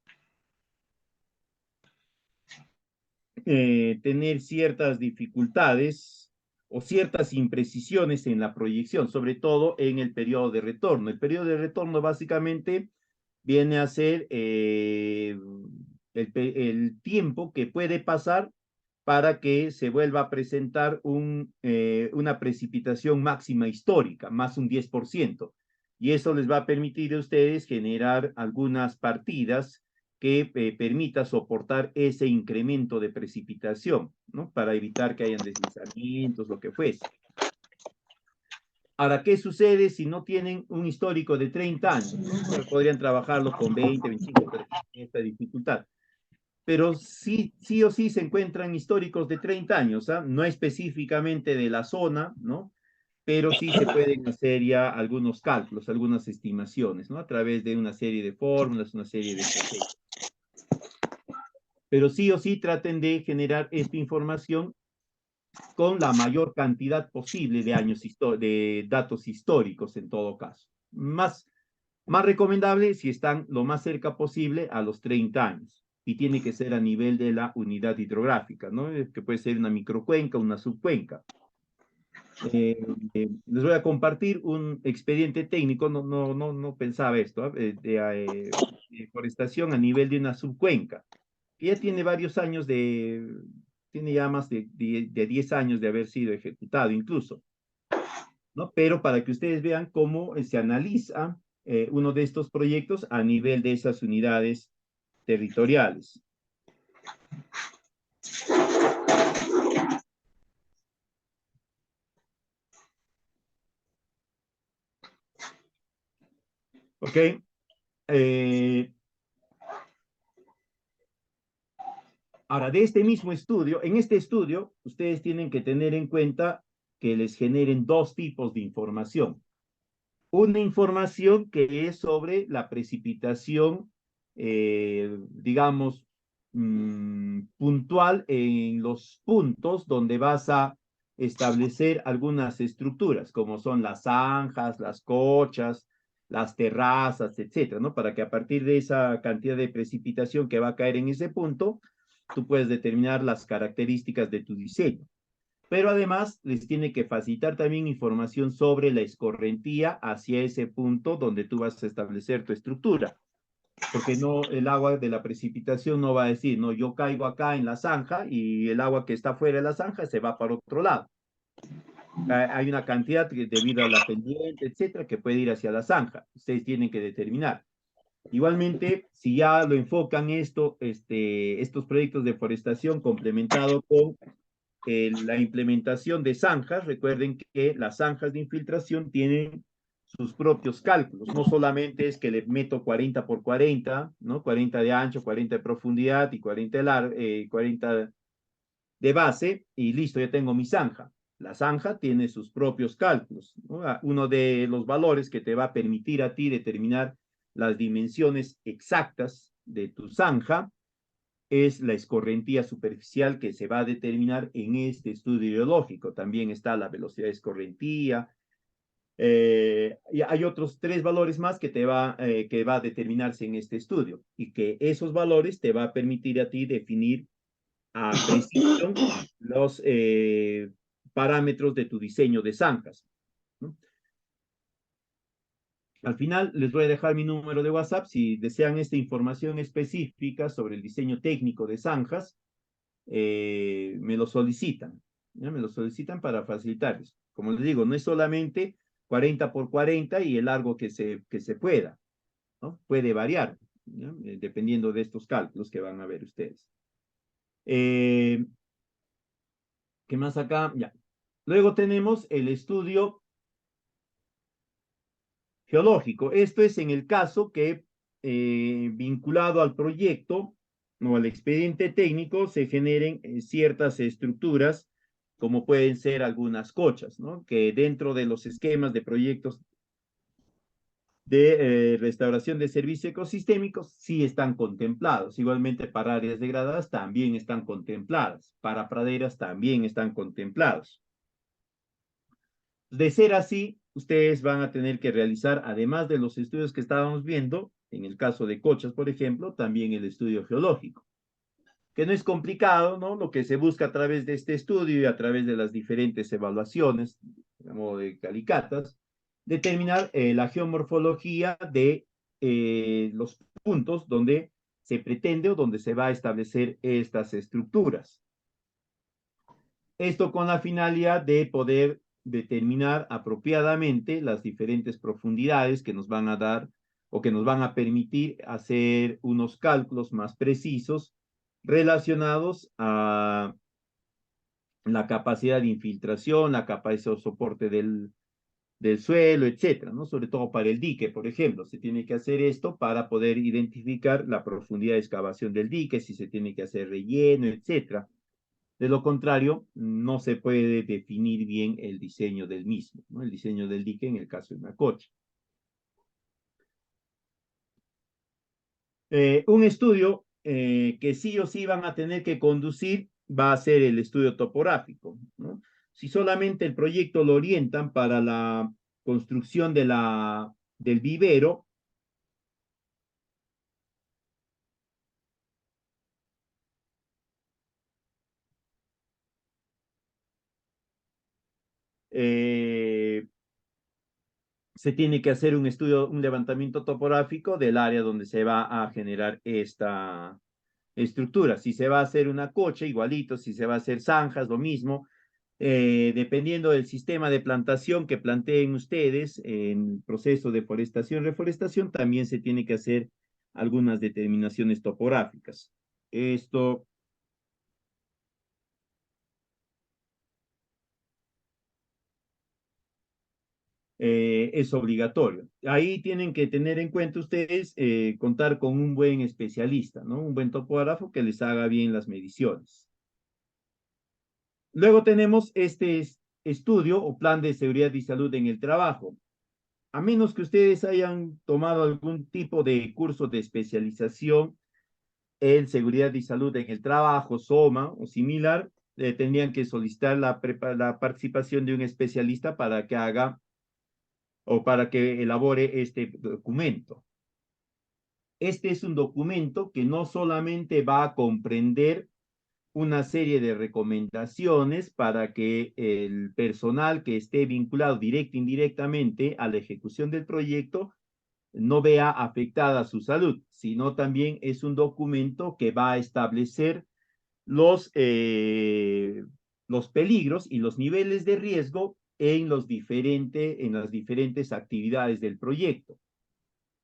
tener ciertas dificultades o ciertas imprecisiones en la proyección, sobre todo en el periodo de retorno. El periodo de retorno básicamente viene a ser el tiempo que puede pasar para que se vuelva a presentar una precipitación máxima histórica, más un 10%. Y eso les va a permitir a ustedes generar algunas partidas que permita soportar ese incremento de precipitación, ¿no? Para evitar que hayan deslizamientos, lo que fuese. Ahora, ¿qué sucede si no tienen un histórico de 30 años? ¿No? Podrían trabajarlo con 20, 25, pero tienen esta dificultad. Pero sí, sí o sí se encuentran históricos de 30 años, ¿ah? No específicamente de la zona, ¿no? Pero sí se pueden hacer ya algunos cálculos, algunas estimaciones, ¿no? A través de una serie de fórmulas, una serie de estrategias. Pero sí o sí traten de generar esta información con la mayor cantidad posible de de datos históricos en todo caso. Más recomendable si están lo más cerca posible a los 30 años. Y tiene que ser a nivel de la unidad hidrográfica, ¿no? Que puede ser una microcuenca, una subcuenca. Les voy a compartir un expediente técnico, no pensaba esto, de forestación a nivel de una subcuenca, que ya tiene varios años tiene ya más de 10 años de haber sido ejecutado incluso, ¿no? Pero para que ustedes vean cómo se analiza uno de estos proyectos a nivel de esas unidades territoriales. ¿Ok? Eh, Ahora, de este mismo estudio, en este estudio, ustedes tienen que tener en cuenta que les generen dos tipos de información. Una información que es sobre la precipitación, digamos, puntual en los puntos donde vas a establecer algunas estructuras, como son las zanjas, las cochas, las terrazas, etcétera, ¿no? Para que a partir de esa cantidad de precipitación que va a caer en ese punto, tú puedes determinar las características de tu diseño. Pero además les tiene que facilitar también información sobre la escorrentía hacia ese punto donde tú vas a establecer tu estructura. Porque no, el agua de la precipitación no va a decir, no, yo caigo acá en la zanja y el agua que está fuera de la zanja se va para otro lado. Hay una cantidad que, debido a la pendiente, etcétera, que puede ir hacia la zanja. Ustedes tienen que determinar. Igualmente, si ya lo enfocan estos proyectos de forestación complementado con la implementación de zanjas, recuerden que las zanjas de infiltración tienen sus propios cálculos, no solamente es que le meto 40 por 40, ¿no? 40 de ancho, 40 de profundidad y 40 40 de base, y listo, ya tengo mi zanja. La zanja tiene sus propios cálculos, ¿no? Uno de los valores que te va a permitir a ti determinar las dimensiones exactas de tu zanja es la escorrentía superficial que se va a determinar en este estudio hidrológico. También está la velocidad de escorrentía. Y hay otros 3 valores más que va a determinarse en este estudio y que esos valores te va a permitir a ti definir a precisión los parámetros de tu diseño de zanjas, ¿no? Al final les voy a dejar mi número de WhatsApp si desean esta información específica sobre el diseño técnico de zanjas. Me lo solicitan, ¿ya? Me lo solicitan para facilitarles. Como les digo, no es solamente 40 por 40 y el largo que se pueda, ¿no? Puede variar, ¿ya? Dependiendo de estos cálculos que van a ver ustedes. ¿Qué más acá? Ya. Luego tenemos el estudio geológico. Esto es en el caso que, vinculado al proyecto o al expediente técnico, se generen ciertas estructuras, como pueden ser algunas cochas, ¿no? Que dentro de los esquemas de proyectos de restauración de servicios ecosistémicos sí están contemplados. Igualmente para áreas degradadas también están contempladas. Para praderas también están contemplados. De ser así, ustedes van a tener que realizar, además de los estudios que estábamos viendo, en el caso de cochas, por ejemplo, también el estudio geológico, que no es complicado, ¿no? Lo que se busca a través de este estudio y a través de las diferentes evaluaciones, digamos, de calicatas, determinar la geomorfología de los puntos donde se pretende o donde se va a establecer estas estructuras. Esto con la finalidad de poder determinar apropiadamente las diferentes profundidades que nos van a dar o que nos van a permitir hacer unos cálculos más precisos relacionados a la capacidad de infiltración, la capacidad de soporte del suelo, etcétera, ¿no? Sobre todo para el dique, por ejemplo, se tiene que hacer esto para poder identificar la profundidad de excavación del dique, si se tiene que hacer relleno, etcétera. De lo contrario, no se puede definir bien el diseño del mismo, ¿no? El diseño del dique en el caso de una cocha. Un estudio que sí o sí van a tener que conducir va a ser el estudio topográfico, ¿no? Si solamente el proyecto lo orientan para la construcción del vivero, eh, se tiene que hacer un estudio, un levantamiento topográfico del área donde se va a generar esta estructura. Si se va a hacer una cocha, igualito, si se va a hacer zanjas, lo mismo. Dependiendo del sistema de plantación que planteen ustedes en el proceso de forestación, reforestación, también se tiene que hacer algunas determinaciones topográficas. Esto es obligatorio. Ahí tienen que tener en cuenta ustedes contar con un buen especialista, ¿no? Un buen topógrafo que les haga bien las mediciones. Luego tenemos este estudio o plan de seguridad y salud en el trabajo. A menos que ustedes hayan tomado algún tipo de curso de especialización en seguridad y salud en el trabajo, SOMA o similar, tendrían que solicitar la participación de un especialista para que haga o para que elabore este documento. Este es un documento que no solamente va a comprender una serie de recomendaciones para que el personal que esté vinculado directa e indirectamente a la ejecución del proyecto no vea afectada su salud, sino también es un documento que va a establecer los peligros y los niveles de riesgo en las diferentes actividades del proyecto,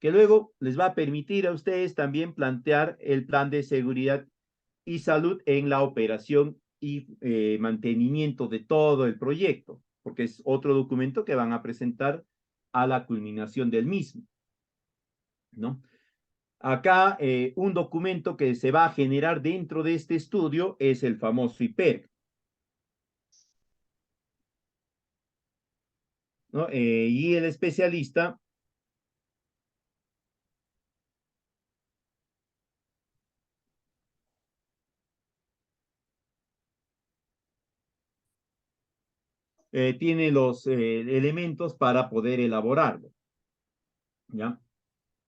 que luego les va a permitir a ustedes también plantear el plan de seguridad y salud en la operación y mantenimiento de todo el proyecto, porque es otro documento que van a presentar a la culminación del mismo, ¿no? Acá, un documento que se va a generar dentro de este estudio es el famoso IPERC, ¿no? Y el especialista tiene los elementos para poder elaborarlo, ¿ya?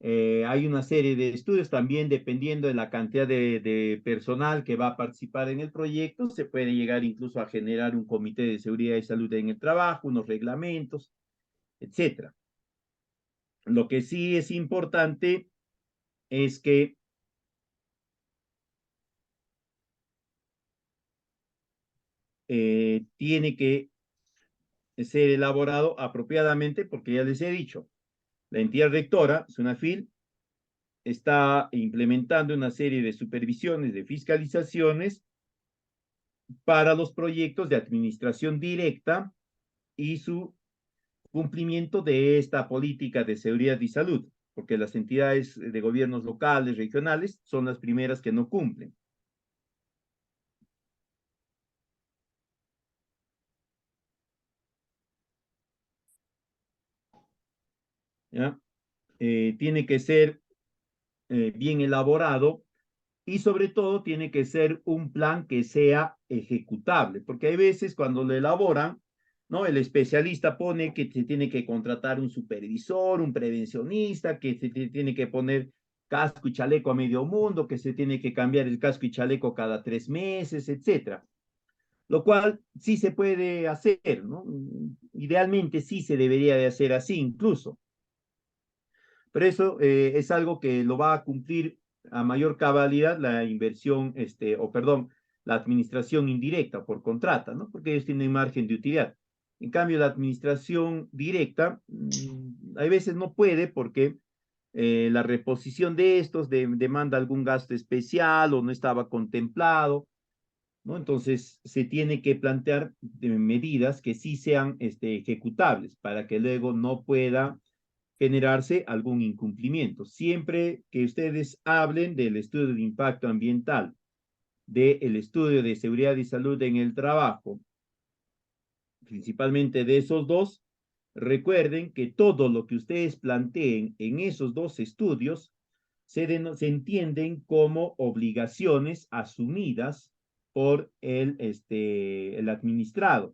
Hay una serie de estudios también dependiendo de la cantidad de personal que va a participar en el proyecto. Se puede llegar incluso a generar un comité de seguridad y salud en el trabajo, unos reglamentos, etcétera. Lo que sí es importante es que tiene que ser elaborado apropiadamente porque ya les he dicho, la entidad rectora, SUNAFIL, está implementando una serie de supervisiones, de fiscalizaciones para los proyectos de administración directa y su cumplimiento de esta política de seguridad y salud, porque las entidades de gobiernos locales, regionales, son las primeras que no cumplen. ¿Ya? Tiene que ser bien elaborado y sobre todo tiene que ser un plan que sea ejecutable, porque hay veces cuando lo elaboran, ¿no? El especialista pone que se tiene que contratar un supervisor, un prevencionista, que se tiene que poner casco y chaleco a medio mundo, que se tiene que cambiar el casco y chaleco cada 3 meses, etcétera. Lo cual sí se puede hacer, ¿no? Idealmente sí se debería de hacer así incluso. Pero eso es algo que lo va a cumplir a mayor cabalidad la inversión, o perdón, la administración indirecta por contrata, ¿no? Porque ellos tienen margen de utilidad. En cambio, la administración directa, hay veces no puede porque la reposición de estos demanda algún gasto especial o no estaba contemplado, ¿no? Entonces, se tiene que plantear medidas que sí sean ejecutables para que luego no pueda generarse algún incumplimiento. Siempre que ustedes hablen del estudio de impacto ambiental, del estudio de seguridad y salud en el trabajo, principalmente de esos dos, recuerden que todo lo que ustedes planteen en esos dos estudios se entienden como obligaciones asumidas por el administrado,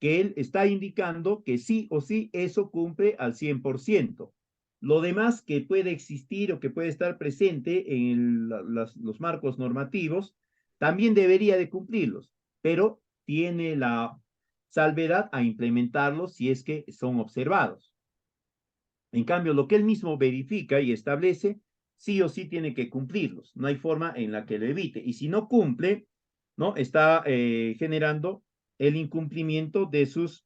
que él está indicando que sí o sí eso cumple al 100%. Lo demás que puede existir o que puede estar presente en los marcos normativos, también debería de cumplirlos, pero tiene la salvedad a implementarlos si es que son observados. En cambio, lo que él mismo verifica y establece, sí o sí tiene que cumplirlos. No hay forma en la que lo evite. Y si no cumple, ¿no? Está generando el incumplimiento de sus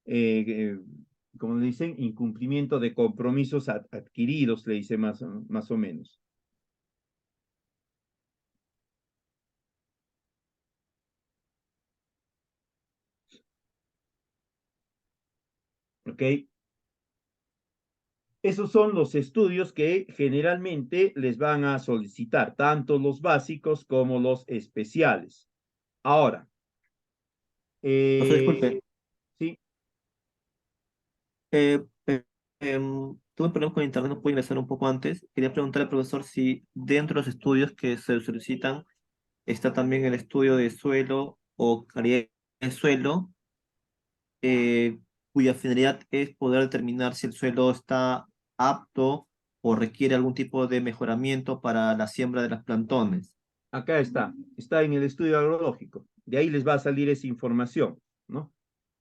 eh, eh, como le dicen, incumplimiento de compromisos adquiridos, le dice más o menos. ¿Ok? Esos son los estudios que generalmente les van a solicitar, tanto los básicos como los especiales. Ahora, Profesor, eh, disculpe. sí, Eh, eh, em, tuve problemas con internet, no pude ingresar un poco antes. Quería preguntarle al profesor si dentro de los estudios que se solicitan está también el estudio de suelo o calidad del suelo, eh, cuya finalidad es poder determinar si el suelo está apto o requiere algún tipo de mejoramiento para la siembra de los plantones. Acá está en el estudio agrológico. De ahí les va a salir esa información, ¿no?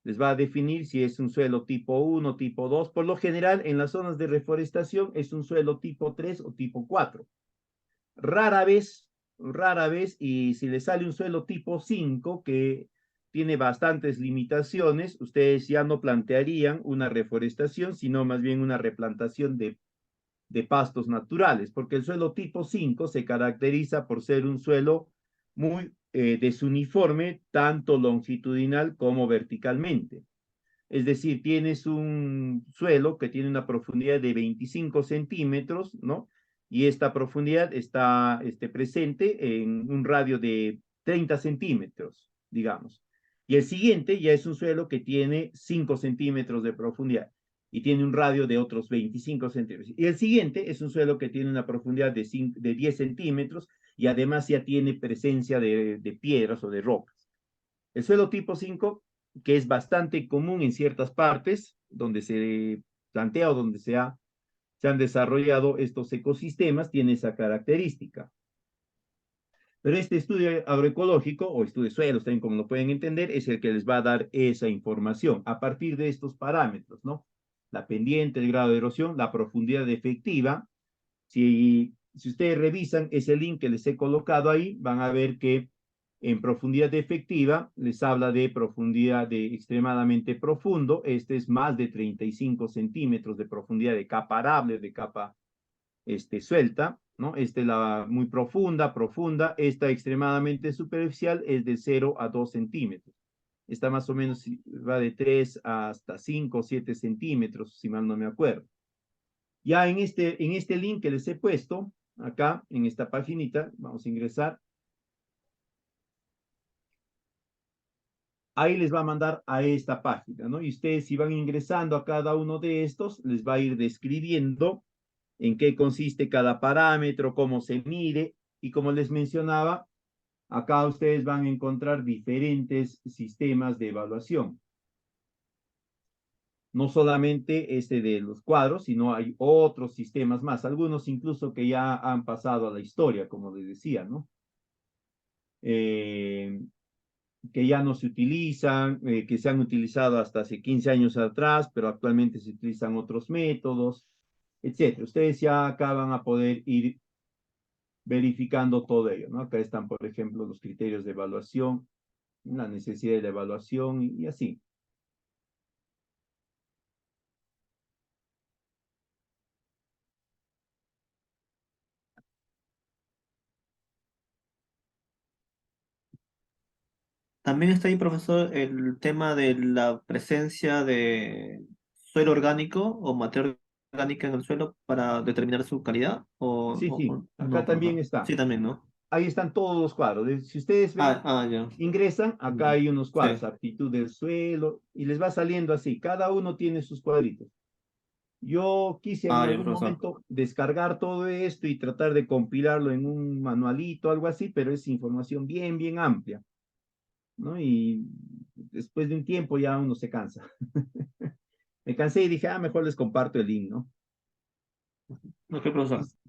Les va a definir si es un suelo tipo uno, tipo 2. Por lo general, en las zonas de reforestación es un suelo tipo 3 o tipo 4. Rara vez, y si le sale un suelo tipo 5 que tiene bastantes limitaciones, ustedes ya no plantearían una reforestación, sino más bien una replantación de pastos naturales, porque el suelo tipo 5 se caracteriza por ser un suelo muy desuniforme, tanto longitudinal como verticalmente. Es decir, tienes un suelo que tiene una profundidad de 25 centímetros, ¿no? Y esta profundidad está presente en un radio de 30 centímetros, digamos. Y el siguiente ya es un suelo que tiene 5 centímetros de profundidad y tiene un radio de otros 25 centímetros. Y el siguiente es un suelo que tiene una profundidad de 10 centímetros y además ya tiene presencia de piedras o de rocas. El suelo tipo 5, que es bastante común en ciertas partes donde se plantea o donde se han desarrollado estos ecosistemas, tiene esa característica. Pero este estudio agroecológico o estudio de suelos, también como lo pueden entender, es el que les va a dar esa información a partir de estos parámetros, ¿no? La pendiente, el grado de erosión, la profundidad efectiva. Si ustedes revisan ese link que les he colocado ahí, van a ver que en profundidad efectiva les habla de profundidad de extremadamente profundo. Este es más de 35 centímetros de profundidad de capa arable, de capa suelta, ¿no? Esta es la muy profunda. Esta extremadamente superficial es de 0 a 2 centímetros. Esta más o menos va de 3 hasta 5 o 7 centímetros, si mal no me acuerdo. Ya en este link que les he puesto, acá en esta paginita, vamos a ingresar. Ahí les va a mandar a esta página, ¿no? Y ustedes si van ingresando a cada uno de estos, les va a ir describiendo en qué consiste cada parámetro, cómo se mide, y como les mencionaba, acá ustedes van a encontrar diferentes sistemas de evaluación. No solamente este de los cuadros, sino hay otros sistemas más, algunos incluso que ya han pasado a la historia, como les decía, ¿no? Eh, que ya no se utilizan, que se han utilizado hasta hace 15 años atrás, pero actualmente se utilizan otros métodos, etcétera. Ustedes ya acá van a poder ir verificando todo ello, ¿no? Acá están, por ejemplo, los criterios de evaluación, la necesidad de la evaluación y así. También está ahí, profesor, el tema de la presencia de suelo orgánico o materia orgánica en el suelo para determinar su calidad, Sí, sí, o acá no, también profesor. está. Sí, también, ¿no? Ahí están todos los cuadros. Si ustedes ven, Ya. ingresan, acá Ya. hay unos cuadros, Sí. aptitud del suelo, y les va saliendo así. Cada uno tiene sus cuadritos. Yo quise en Ya, algún profesor. momento descargar todo esto y tratar de compilarlo en un manualito, algo así, pero es información bien amplia, ¿no? Y después de un tiempo ya uno se cansa. Me cansé y dije, mejor les comparto el link, ¿no? Ok, profesor. Entonces,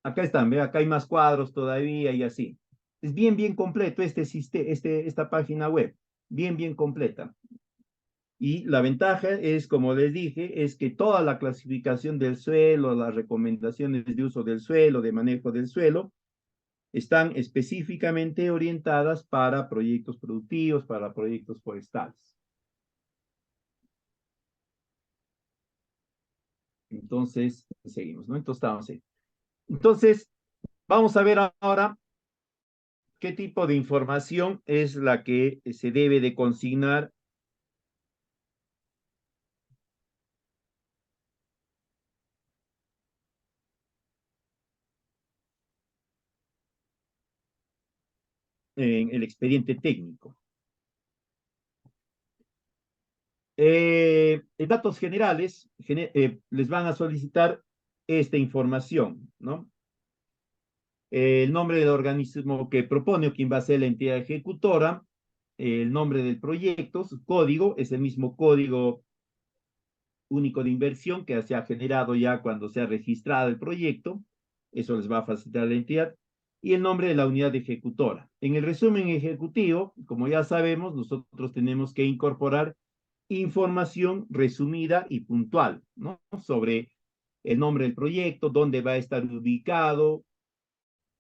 acá están, ve, acá hay más cuadros todavía y así. Es bien completo esta página web, bien completa. Y la ventaja es, como les dije, es que toda la clasificación del suelo, las recomendaciones de uso del suelo, de manejo del suelo, están específicamente orientadas para proyectos productivos, para proyectos forestales. Entonces, seguimos, ¿no? Entonces, estamos ahí. Entonces, vamos a ver ahora qué tipo de información es la que se debe de consignar en el expediente técnico. En datos generales, les van a solicitar esta información, ¿no? El nombre del organismo que propone o quien va a ser la entidad ejecutora, el nombre del proyecto, su código, es el mismo código único de inversión que se ha generado ya cuando se ha registrado el proyecto, eso les va a facilitar la entidad, y el nombre de la unidad ejecutora. En el resumen ejecutivo, como ya sabemos, nosotros tenemos que incorporar información resumida y puntual, ¿no? Sobre el nombre del proyecto, dónde va a estar ubicado,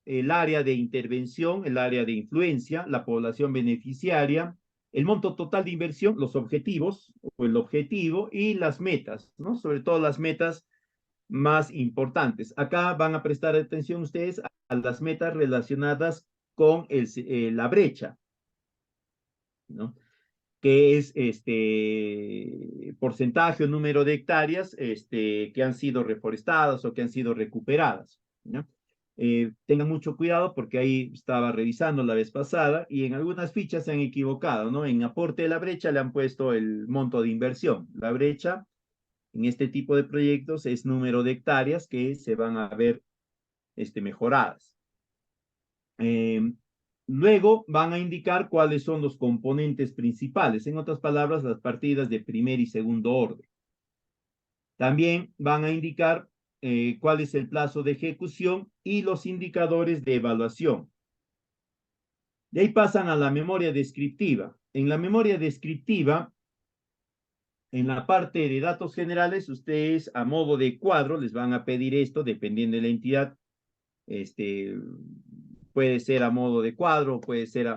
el área de intervención, el área de influencia, la población beneficiaria, el monto total de inversión, los objetivos o el objetivo y las metas, ¿no? Sobre todo las metas más importantes. Acá van a prestar atención ustedes a las metas relacionadas con la brecha, ¿no? Que es este porcentaje o número de hectáreas que han sido reforestadas o que han sido recuperadas, ¿no? Tengan mucho cuidado porque ahí estaba revisando la vez pasada y en algunas fichas se han equivocado, ¿no? En aporte de la brecha le han puesto el monto de inversión. La brecha en este tipo de proyectos es número de hectáreas que se van a ver mejoradas. Eh, Luego van a indicar cuáles son los componentes principales, en otras palabras, las partidas de primer y segundo orden. También van a indicar cuál es el plazo de ejecución y los indicadores de evaluación. De ahí pasan a la memoria descriptiva. En la memoria descriptiva, en la parte de datos generales, ustedes a modo de cuadro les van a pedir esto, dependiendo de la entidad, este, puede ser a modo de cuadro, puede ser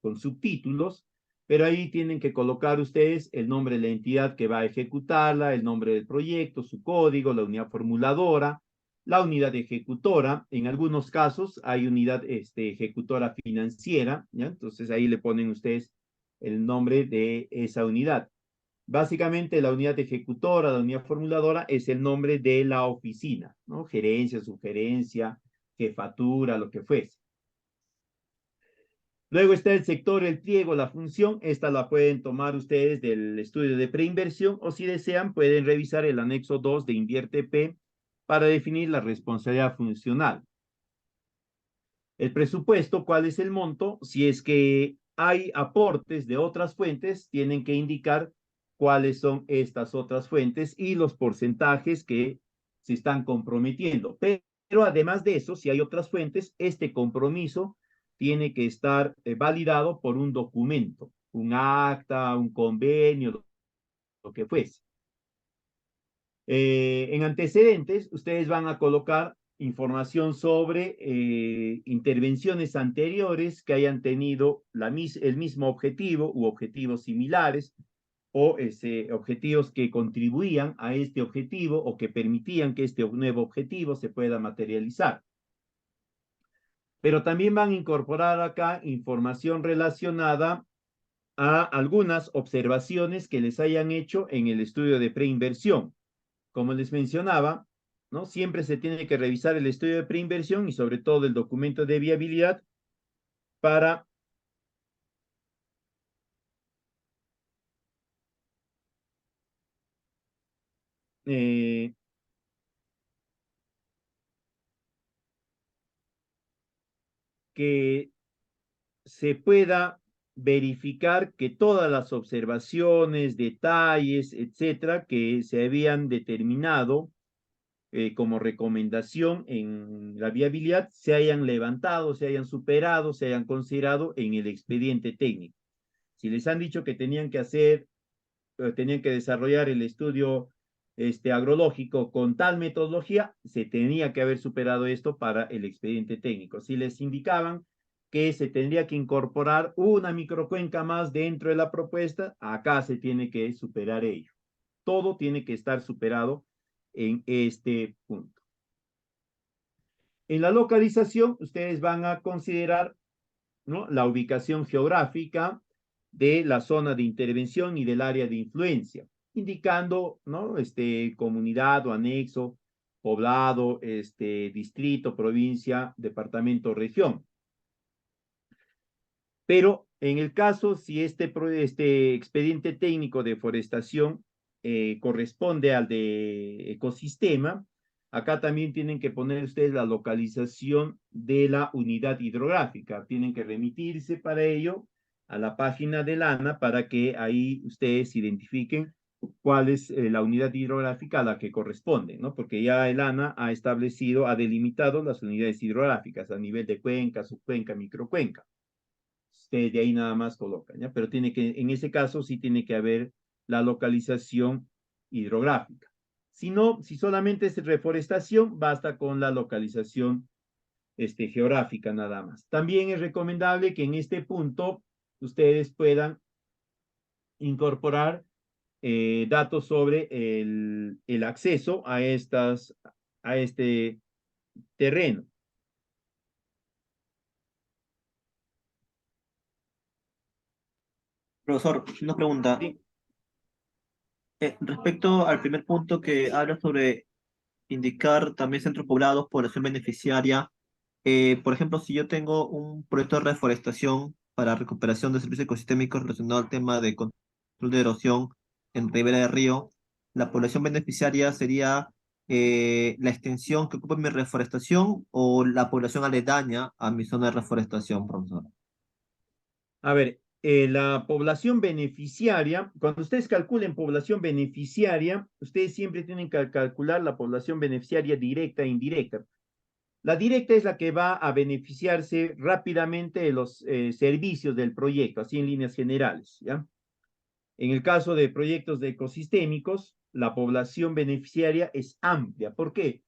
con subtítulos, pero ahí tienen que colocar ustedes el nombre de la entidad que va a ejecutarla, el nombre del proyecto, su código, la unidad formuladora, la unidad ejecutora. En algunos casos hay unidad ejecutora financiera, ¿ya? Entonces ahí le ponen ustedes el nombre de esa unidad. Básicamente, la unidad ejecutora, la unidad formuladora, es el nombre de la oficina, ¿no? Gerencia, sugerencia, jefatura, lo que fuese. Luego está el sector, el pliego, la función. Esta la pueden tomar ustedes del estudio de preinversión o si desean pueden revisar el anexo 2 de Invierte P para definir la responsabilidad funcional. El presupuesto, ¿cuál es el monto? Si es que hay aportes de otras fuentes, tienen que indicar cuáles son estas otras fuentes y los porcentajes que se están comprometiendo. Pero además de eso, si hay otras fuentes, este compromiso tiene que estar validado por un documento, un acta, un convenio, lo que fuese. En antecedentes, ustedes van a colocar información sobre intervenciones anteriores que hayan tenido el mismo objetivo u objetivos similares o objetivos que contribuían a este objetivo o que permitían que este nuevo objetivo se pueda materializar. Pero también van a incorporar acá información relacionada a algunas observaciones que les hayan hecho en el estudio de preinversión. Como les mencionaba, ¿no? Siempre se tiene que revisar el estudio de preinversión y sobre todo el documento de viabilidad para eh, que se pueda verificar que todas las observaciones, detalles, etcétera, que se habían determinado como recomendación en la viabilidad se hayan levantado, se hayan superado, se hayan considerado en el expediente técnico. Si les han dicho que tenían que hacer, tenían que desarrollar el estudio agrológico con tal metodología, se tenía que haber superado esto para el expediente técnico. Si les indicaban que se tendría que incorporar una microcuenca más dentro de la propuesta, acá se tiene que superar ello. Todo tiene que estar superado en este punto. En la localización, ustedes van a considerar, ¿no?, la ubicación geográfica de la zona de intervención y del área de influencia, indicando, ¿no?, comunidad o anexo, poblado, distrito, provincia, departamento, región. Pero en el caso, si este expediente técnico de forestación corresponde al de ecosistema, acá también tienen que poner ustedes la localización de la unidad hidrográfica. Tienen que remitirse para ello a la página del ANA para que ahí ustedes identifiquen cuál es la unidad hidrográfica a la que corresponde, ¿no? Porque ya el ANA ha establecido, ha delimitado las unidades hidrográficas a nivel de cuenca, subcuenca, microcuenca. Ustedes de ahí nada más colocan, ¿ya? Pero tiene que, en ese caso sí tiene que haber la localización hidrográfica. Si no, si solamente es reforestación, basta con la localización geográfica nada más. También es recomendable que en este punto ustedes puedan incorporar datos sobre el acceso a este terreno. Profesor, una pregunta. ¿Sí? Respecto al primer punto que habla sobre indicar también centros poblados, población beneficiaria, por ejemplo, si yo tengo un proyecto de reforestación para recuperación de servicios ecosistémicos relacionado al tema de control de erosión en ribera de río, la población beneficiaria sería la extensión que ocupa mi reforestación o la población aledaña a mi zona de reforestación, profesor. A ver, la población beneficiaria, cuando ustedes calculen población beneficiaria, ustedes siempre tienen que calcular la población beneficiaria directa e indirecta. La directa es la que va a beneficiarse rápidamente de los servicios del proyecto, así en líneas generales, ¿ya? En el caso de proyectos de ecosistémicos, la población beneficiaria es amplia. ¿Por qué?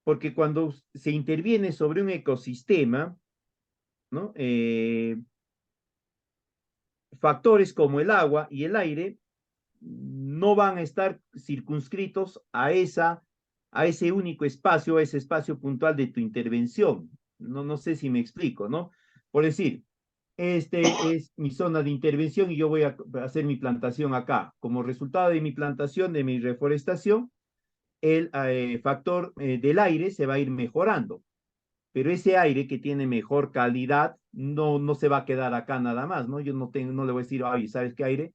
Porque cuando se interviene sobre un ecosistema, ¿no? Factores como el agua y el aire no van a estar circunscritos a ese único espacio, a ese espacio puntual de tu intervención. No sé si me explico, ¿no? Por decir, este es mi zona de intervención y yo voy a hacer mi plantación acá. Como resultado de mi plantación, de mi reforestación, el factor del aire se va a ir mejorando. Pero ese aire que tiene mejor calidad no se va a quedar acá nada más, ¿no? Yo no le voy a decir, ay, ¿sabes qué aire?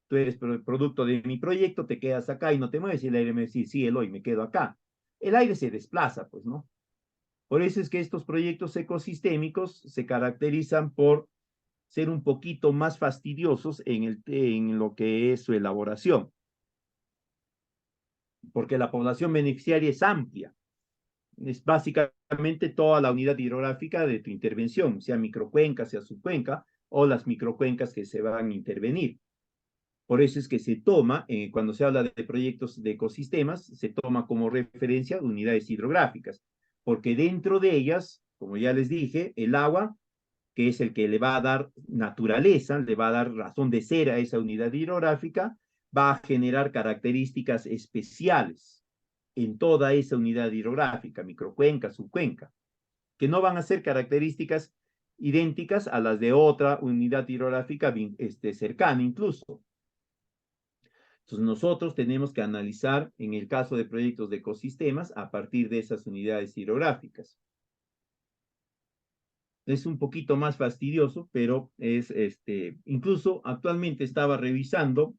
Tú eres producto de mi proyecto, te quedas acá y no te mueves. Y el aire me dice, sí, Eloy, me quedo acá. El aire se desplaza, pues, ¿no? Por eso es que estos proyectos ecosistémicos se caracterizan por ser un poquito más fastidiosos en lo que es su elaboración, porque la población beneficiaria es amplia. Es básicamente toda la unidad hidrográfica de tu intervención, sea microcuenca, sea subcuenca, o las microcuencas que se van a intervenir. Por eso es que se toma, cuando se habla de proyectos de ecosistemas, se toma como referencia unidades hidrográficas, porque dentro de ellas, como ya les dije, el agua, que es el que le va a dar naturaleza, le va a dar razón de ser a esa unidad hidrográfica, va a generar características especiales en toda esa unidad hidrográfica, microcuenca, subcuenca, que no van a ser características idénticas a las de otra unidad hidrográfica cercana incluso. Entonces nosotros tenemos que analizar en el caso de proyectos de ecosistemas a partir de esas unidades hidrográficas. Es un poquito más fastidioso, pero es incluso actualmente estaba revisando,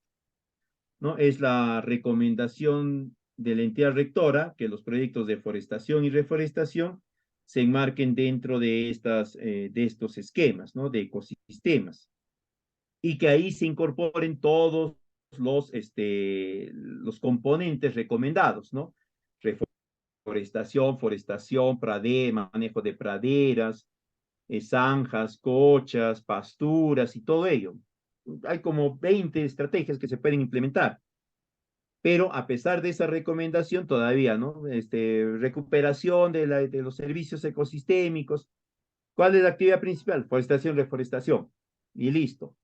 ¿no? Es la recomendación de la entidad rectora que los proyectos de forestación y reforestación se enmarquen dentro de de estos esquemas, ¿no? De ecosistemas. Y que ahí se incorporen todos los componentes recomendados, ¿no? Reforestación, forestación, manejo de praderas, zanjas, cochas, pasturas y todo ello. Hay como 20 estrategias que se pueden implementar, pero a pesar de esa recomendación todavía, ¿no? Recuperación de los servicios ecosistémicos. ¿Cuál es la actividad principal? Forestación, reforestación. Y listo.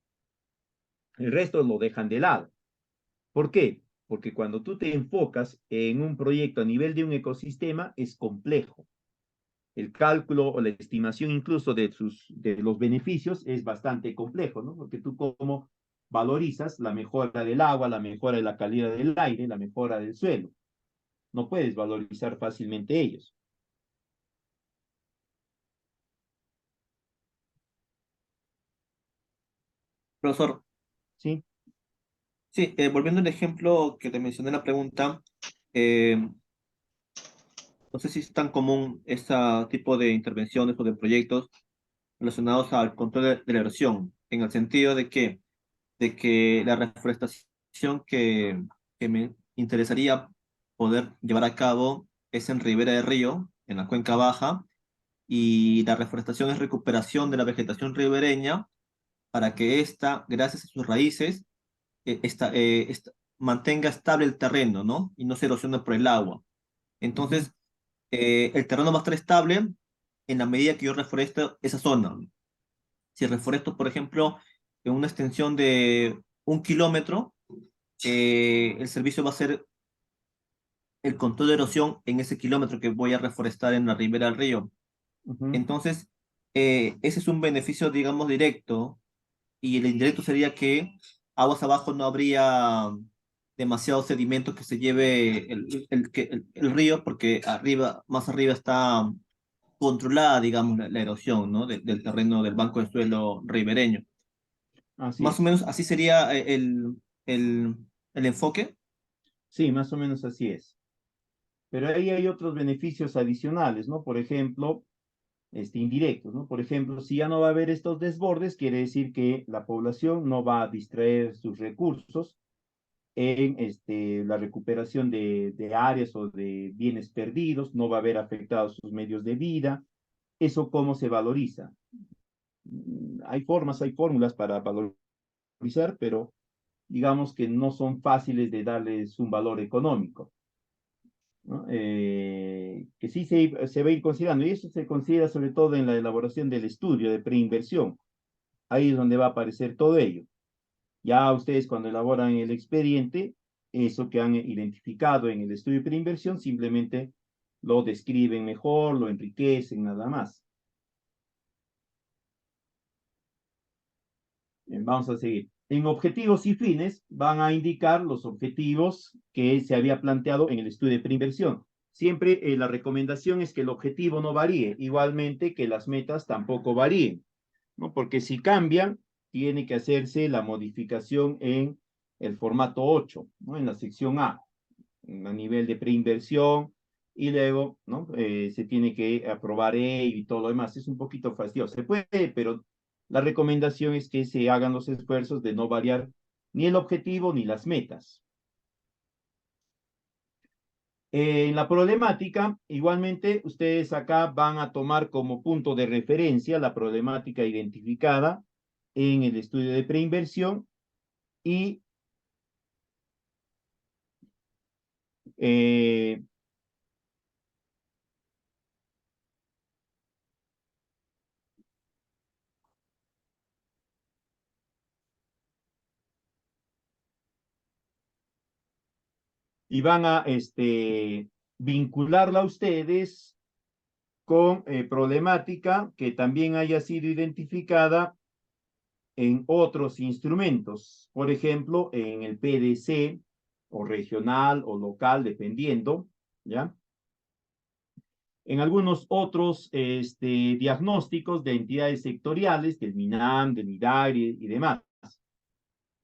El resto lo dejan de lado. ¿Por qué? Porque cuando tú te enfocas en un proyecto a nivel de un ecosistema es complejo. El cálculo o la estimación incluso de los beneficios es bastante complejo, ¿no? Porque tú cómo valorizas la mejora del agua, la mejora de la calidad del aire, la mejora del suelo. No puedes valorizar fácilmente ellos. Profesor, ¿sí? sí, volviendo al ejemplo que te mencioné en la pregunta, eh, no sé si es tan común este tipo de intervenciones o de proyectos relacionados al control de la erosión, en el sentido de que la reforestación que me interesaría poder llevar a cabo es en ribera de río, en la cuenca baja, y la reforestación es recuperación de la vegetación ribereña para que ésta, gracias a sus raíces, mantenga estable el terreno, ¿no? Y no se erosione por el agua. Ujú, Entonces, el terreno va a estar estable en la medida que yo reforesto esa zona. Si reforesto, por ejemplo, en una extensión de 1 kilómetro, el servicio va a ser el control de erosión en ese kilómetro que voy a reforestar en la ribera del río. ujú. Entonces, ese es un beneficio, digamos, directo, y el indirecto sería que aguas abajo no habría demasiado sedimento que se lleve el río, porque arriba, más arriba está controlada, digamos, la erosión, ¿no? Del terreno del banco de suelo ribereño. Así Más o es. menos así sería el, el enfoque. Sí, más o menos así es. Pero ahí hay otros beneficios adicionales, ¿no? Por ejemplo, indirectos, ¿no? Por ejemplo, si ya no va a haber estos desbordes, quiere decir que la población no va a distraer sus recursos en la recuperación de áreas o de bienes perdidos, no va a haber afectados sus medios de vida. ¿Eso cómo se valoriza? Hay formas, hay fórmulas para valorizar, pero digamos que no son fáciles de darles un valor económico, ¿no? Que sí se va a ir considerando, y eso se considera sobre todo en la elaboración del estudio de preinversión. Ahí es donde va a aparecer todo ello. Ya ustedes cuando elaboran el expediente, eso que han identificado en el estudio de preinversión, simplemente lo describen mejor, lo enriquecen, nada más. Vamos a seguir. En objetivos y fines van a indicar los objetivos que se había planteado en el estudio de preinversión. Siempre la recomendación es que el objetivo no varíe, igualmente que las metas tampoco varíen, ¿no? Porque si cambian, tiene que hacerse la modificación en el formato 8, ¿no? En la sección a nivel de preinversión, y luego, ¿no? Se tiene que aprobar y todo lo demás. Es un poquito fastidioso. Se puede, pero la recomendación es que se hagan los esfuerzos de no variar ni el objetivo ni las metas. En la problemática, igualmente, ustedes acá van a tomar como punto de referencia la problemática identificada en el estudio de preinversión y eh, van a vincularla a ustedes con problemática que también haya sido identificada en otros instrumentos, por ejemplo, en el PDC o regional o local, dependiendo, ¿ya? En algunos otros diagnósticos de entidades sectoriales, del MINAM, del MIDARI y demás.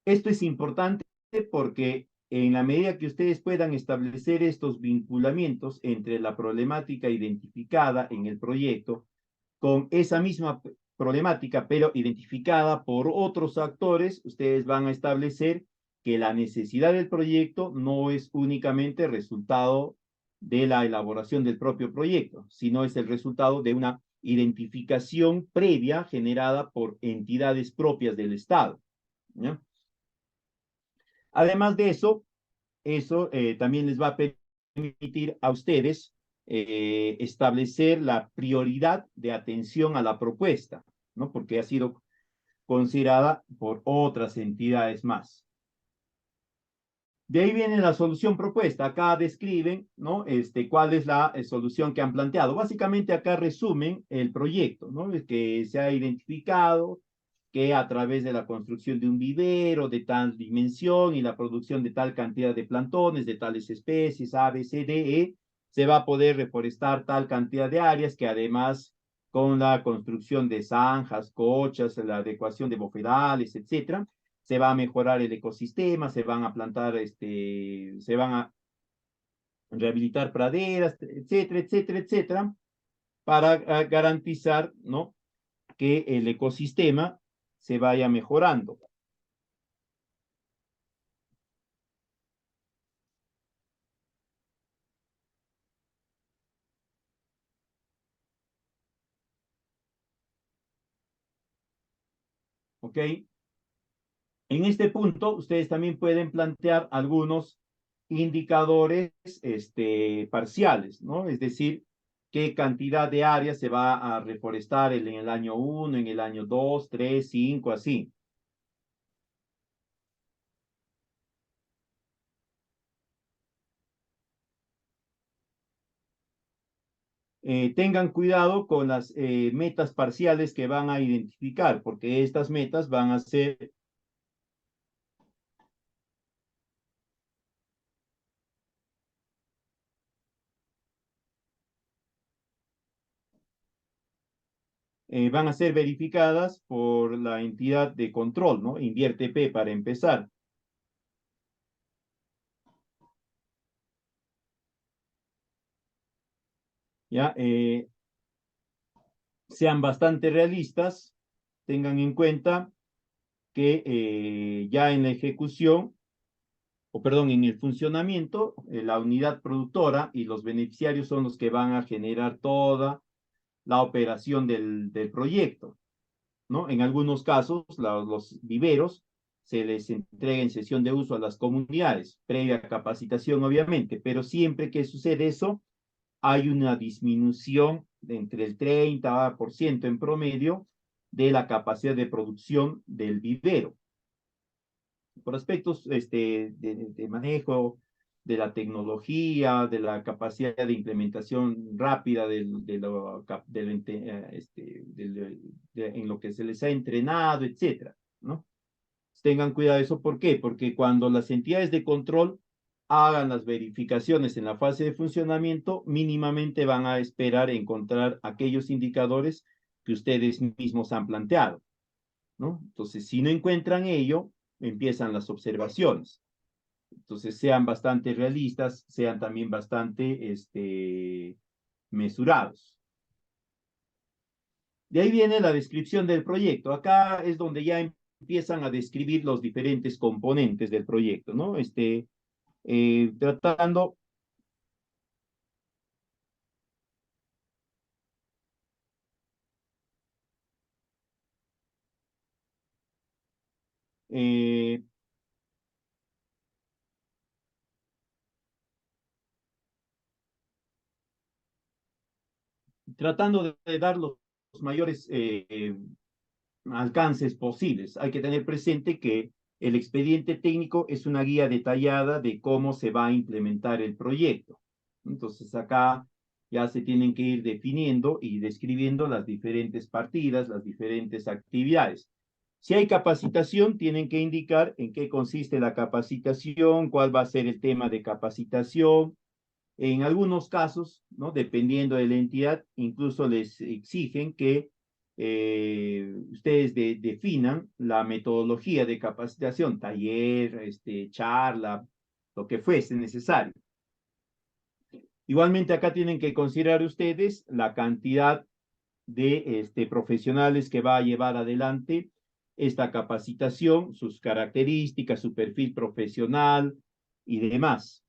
Esto es importante porque en la medida que ustedes puedan establecer estos vinculamientos entre la problemática identificada en el proyecto con esa misma problemática, pero identificada por otros actores, ustedes van a establecer que la necesidad del proyecto no es únicamente resultado de la elaboración del propio proyecto, sino es el resultado de una identificación previa generada por entidades propias del Estado, ¿ya? Además de eso también les va a permitir a ustedes establecer la prioridad de atención a la propuesta, ¿no? Porque ha sido considerada por otras entidades más. De ahí viene la solución propuesta. Acá describen, ¿no? Cuál es la solución que han planteado. Básicamente acá resumen el proyecto, ¿no? Que se ha identificado que a través de la construcción de un vivero de tal dimensión y la producción de tal cantidad de plantones, de tales especies, A, B, C, D, E, se va a poder reforestar tal cantidad de áreas que además con la construcción de zanjas, cochas, la adecuación de bofedales, etcétera. Se va a mejorar el ecosistema, se van a plantar, se van a rehabilitar praderas, etcétera, etcétera, etcétera, para garantizar, ¿no?, que el ecosistema se vaya mejorando. ¿Ok? En este punto, ustedes también pueden plantear algunos indicadores parciales, ¿no? Es decir, qué cantidad de área se va a reforestar en el año 1, en el año 2, 3, 5, así. Tengan cuidado con las metas parciales que van a identificar, porque estas metas van a ser verificadas por la entidad de control, ¿no? Invierte P para empezar. ¿Ya? Sean bastante realistas, tengan en cuenta que ya en la ejecución, o perdón, en el funcionamiento, la unidad productora y los beneficiarios son los que van a generar toda la operación del proyecto, ¿no? En algunos casos, los viveros se les entrega en sesión de uso a las comunidades, previa capacitación, obviamente, pero siempre que sucede eso, hay una disminución de entre el 30% en promedio de la capacidad de producción del vivero. Por aspectos de manejo de la tecnología, de la capacidad de implementación rápida en lo que se les ha entrenado, etcétera, ¿no? Tengan cuidado de eso. ¿Por qué? Porque cuando las entidades de control hagan las verificaciones en la fase de funcionamiento, mínimamente van a esperar encontrar aquellos indicadores que ustedes mismos han planteado, ¿no? Entonces, si no encuentran ello, empiezan las observaciones. Entonces, sean bastante realistas, sean también bastante mesurados. De ahí viene la descripción del proyecto. Acá es donde ya empiezan a describir los diferentes componentes del proyecto, ¿no? Tratando eh, tratando de dar los mayores alcances posibles. Hay que tener presente que el expediente técnico es una guía detallada de cómo se va a implementar el proyecto. Entonces acá ya se tienen que ir definiendo y describiendo las diferentes partidas, las diferentes actividades. Si hay capacitación, tienen que indicar en qué consiste la capacitación, cuál va a ser el tema de capacitación. En algunos casos, ¿no?, dependiendo de la entidad, incluso les exigen que ustedes definan la metodología de capacitación, taller, charla, lo que fuese necesario. Igualmente acá tienen que considerar ustedes la cantidad de profesionales que va a llevar adelante esta capacitación, sus características, su perfil profesional y demás.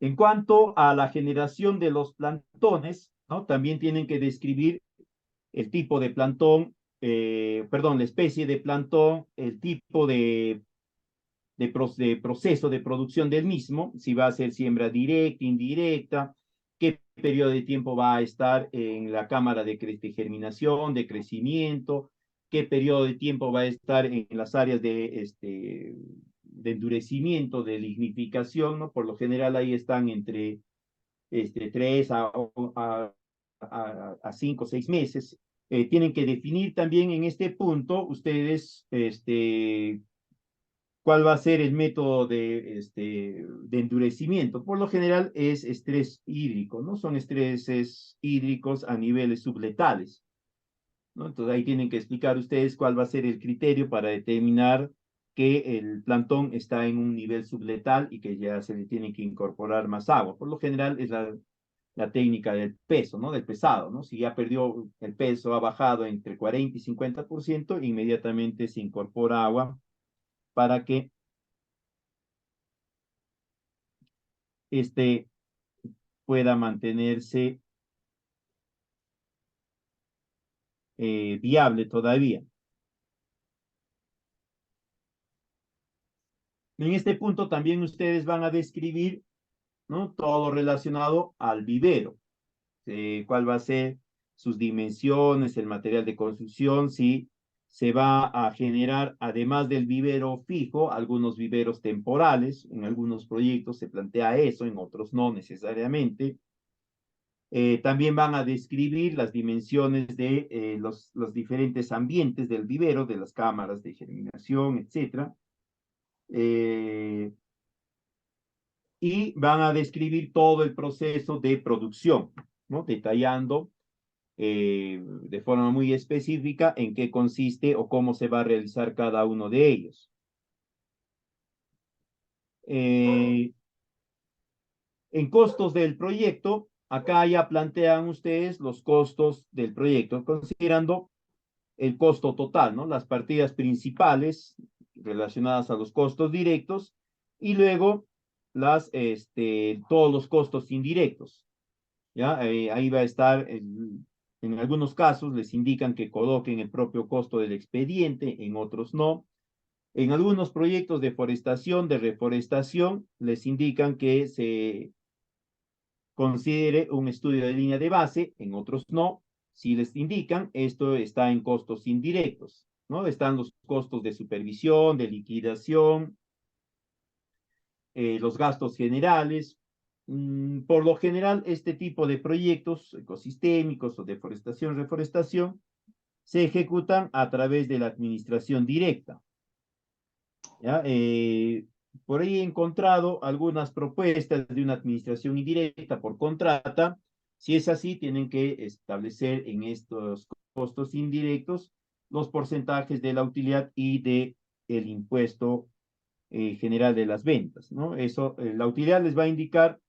En cuanto a la generación de los plantones, ¿no?, también tienen que describir el tipo de plantón, perdón, la especie de plantón, el tipo de proceso de producción del mismo, si va a ser siembra directa, indirecta, qué periodo de tiempo va a estar en la cámara de germinación, de crecimiento, qué periodo de tiempo va a estar en las áreas de endurecimiento, de lignificación, ¿no? Por lo general ahí están entre 3 a 5 o 6 meses. Tienen que definir también en este punto ustedes ¿Cuál va a ser el método de endurecimiento? Por lo general es estrés hídrico, ¿no? Son estreses hídricos a niveles subletales, ¿no? Entonces ahí tienen que explicar ustedes cuál va a ser el criterio para determinar que el plantón está en un nivel subletal y que ya se le tiene que incorporar más agua. Por lo general es la técnica del peso, ¿no? Del pesado, ¿no? Si ya perdió el peso, ha bajado entre 40 y 50%, inmediatamente se incorpora agua para que este pueda mantenerse viable todavía. En este punto también ustedes van a describir, ¿no? Todo relacionado al vivero. Cuál va a ser sus dimensiones, el material de construcción, si se va a generar, además del vivero fijo, algunos viveros temporales. En algunos proyectos se plantea eso, en otros no necesariamente. También van a describir las dimensiones de los diferentes ambientes del vivero, de las cámaras de germinación, etc. Y van a describir todo el proceso de producción, ¿no? Detallando de forma muy específica en qué consiste o cómo se va a realizar cada uno de ellos. En costos del proyecto, acá ya plantean ustedes los costos del proyecto, considerando el costo total, ¿no? Las partidas principales relacionadas a los costos directos y luego todos los costos indirectos, ¿ya? Ahí va a estar, en algunos casos les indican que coloquen el propio costo del expediente, en otros no. En algunos proyectos de forestación, de reforestación, les indican que se considere un estudio de línea de base, en otros no. Si les indican, esto está en costos indirectos, ¿no? Están los costos de supervisión, de liquidación, los gastos generales. Por lo general, este tipo de proyectos ecosistémicos o de forestación, reforestación, se ejecutan a través de la administración directa, ¿ya? Por ahí he encontrado algunas propuestas de una administración indirecta por contrata. Si es así, tienen que establecer en estos costos indirectos los porcentajes de la utilidad y de el impuesto general de las ventas, ¿no? Eso, la utilidad les va a indicar